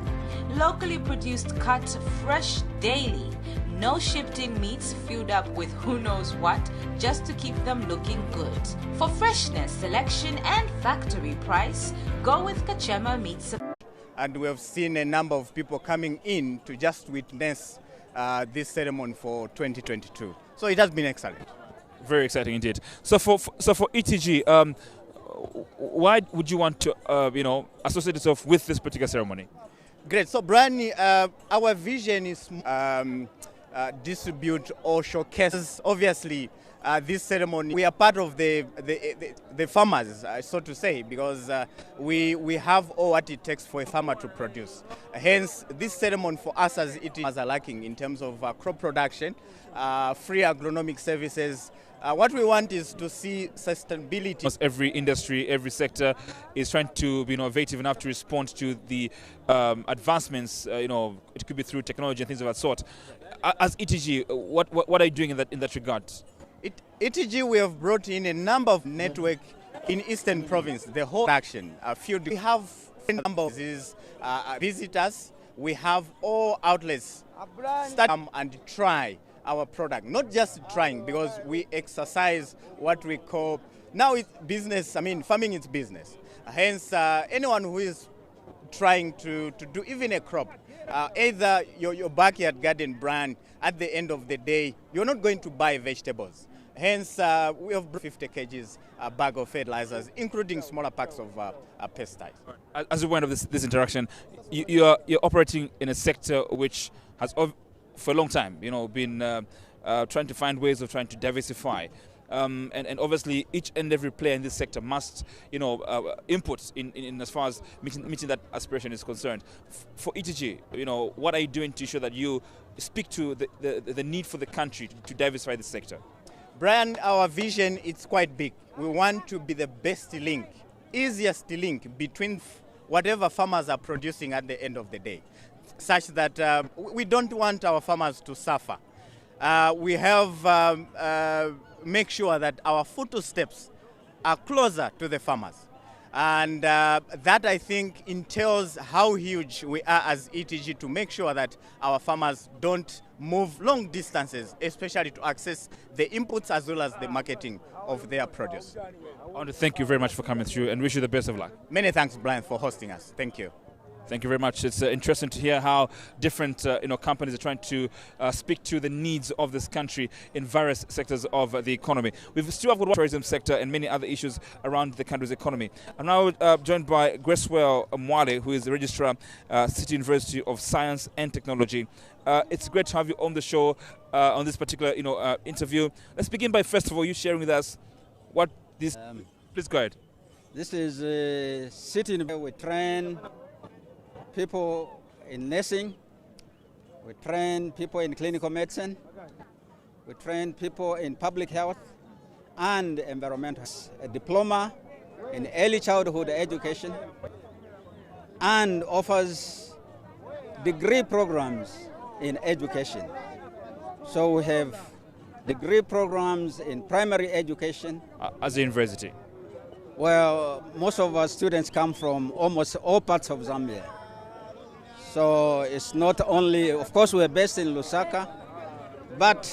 Locally produced, cut fresh daily. No shipped-in meats filled up with who knows what just to keep them looking good. For freshness, selection, and factory price, go with Kachema Meat Supply. And we have seen a number of people coming in to just witness this ceremony for 2022. So it has been excellent. Very exciting indeed. So for ETG, why would you want to associate yourself with this particular ceremony? Great. So Brian, our vision is distribute or showcase. Obviously, this ceremony, we are part of the farmers, so to say, because we have all what it takes for a farmer to produce. Hence, this ceremony for us as it is are lacking in terms of crop production, free agronomic services. What we want is to see sustainability. Every industry, every sector is trying to be innovative enough to respond to the advancements. It could be through technology and things of that sort. As ETG, what are you doing in that regard? ETG, we have brought in a number of network in Eastern Province, the whole action field. We have a number of visitors. We have all outlets start and try our product. Not just trying, because we exercise what we call, now it's business, farming is business. Hence, anyone who is trying to do even a crop, either your backyard garden brand, at the end of the day, you're not going to buy vegetables. Hence, we have 50 kgs a bag of fertilizers, including smaller packs of pesticides. As a point of this interaction, you're operating in a sector which has, for a long time, been trying to find ways of trying to diversify. And obviously, each and every player in this sector must, input in as far as meeting that aspiration is concerned. For ETG, what are you doing to ensure that you speak to the need for the country to diversify this sector? Brian, our vision is quite big. We want to be the best link, easiest link between whatever farmers are producing at the end of the day, such that we don't want our farmers to suffer. We have make sure that our footsteps are closer to the farmers. And that, I think, entails how huge we are as ETG to make sure that our farmers don't move long distances, especially to access the inputs as well as the marketing of their produce. I want to thank you very much for coming through and wish you the best of luck. Many thanks, Brian, for hosting us. Thank you. Thank you very much. It's interesting to hear how different companies are trying to speak to the needs of this country in various sectors of the economy. We've still have the tourism sector and many other issues around the country's economy. I'm now joined by Nc'Wala, who is the Registrar, City University of Science and Technology. It's great to have you on the show on this particular interview. Let's begin by, first of all, you sharing with us what this... please go ahead. This is City. We train people in nursing, we train people in clinical medicine, we train people in public health and environmental. A diploma in early childhood education and offers degree programs in education. So we have degree programs in primary education. As a university? Well, most of our students come from almost all parts of Zambia. So it's not only, of course, we're based in Lusaka, but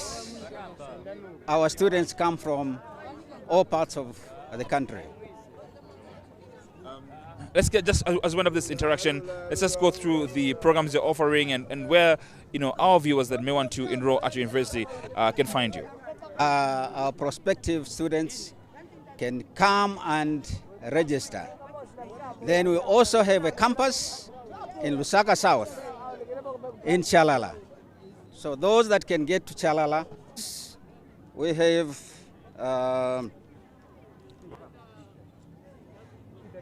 our students come from all parts of the country. Let's get, just as one of this interaction, let's just go through the programs you're offering and where our viewers that may want to enroll at your university can find you. Our prospective students can come and register. Then we also have a campus in Lusaka South, in Nc'Wala. So those that can get to Nc'Wala, we have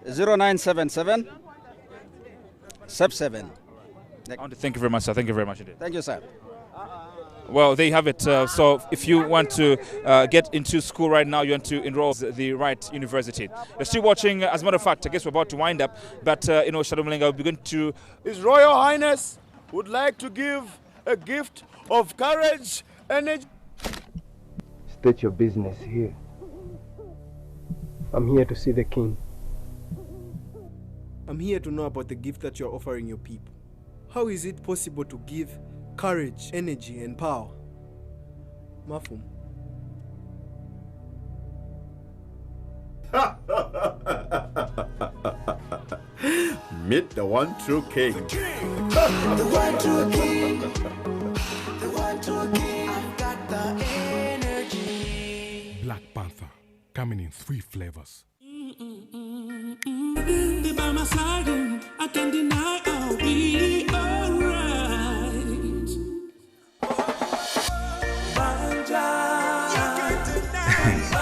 0977 77. I want to thank you very much, sir. Thank you very much indeed. Thank you, sir. Well, there you have it. So if you want to get into school right now, you want to enroll at the right university. You're still watching. As a matter of fact, I guess we're about to wind up. But, Shadow Mlinga will be going to... His Royal Highness would like to give a gift of courage and... State your business here. I'm here to see the king. I'm here to know about the gift that you're offering your people. How is it possible to give courage, energy, and power? Mafum. Meet the one true king. The one true king. The one true king. I've got the energy. Black Panther, coming in 3 flavors. Be by my side, I can't deny I'll be alright.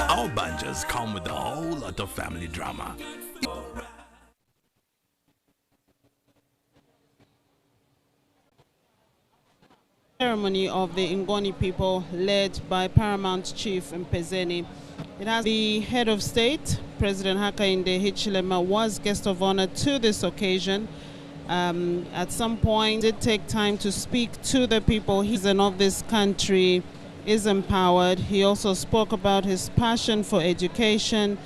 Our banjas come with a whole lot of family drama. Ceremony of the Ngoni people led by Paramount Chief Mpezeni. It has the head of state, President Hakainde Hichilema, was guest of honor to this occasion. At some point, did take time to speak to the people. He's of this country is empowered. He also spoke about his passion for education,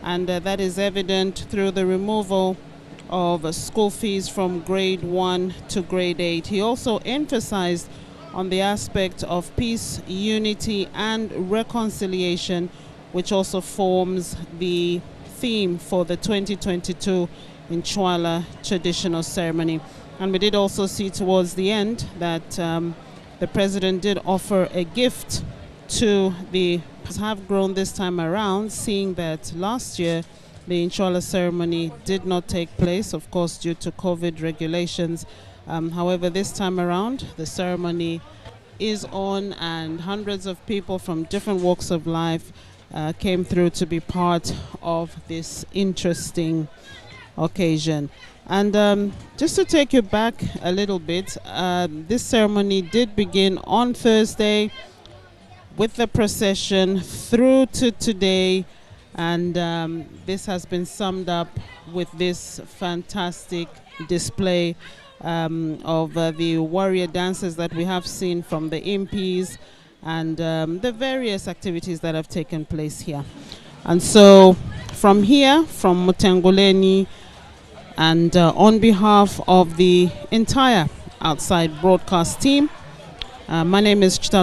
and that is evident through the removal of school fees from grade 1 to grade 8. He also emphasized on the aspect of peace, unity, and reconciliation, which also forms the theme for the 2022 Nc'Wala traditional ceremony. And we did also see towards the end that the president did offer a gift to the have grown this time around, seeing that last year the Nc'Wala ceremony did not take place, of course, due to COVID regulations. However, this time around, the ceremony is on, and hundreds of people from different walks of life came through to be part of this interesting occasion. And just to take you back a little bit, this ceremony did begin on Thursday with the procession through to today, and this has been summed up with this fantastic display of the warrior dances that we have seen from the MPs and the various activities that have taken place here. And so from here, from Mutenguleni, and on behalf of the entire Outside broadcast team, my name is Nc'Wala.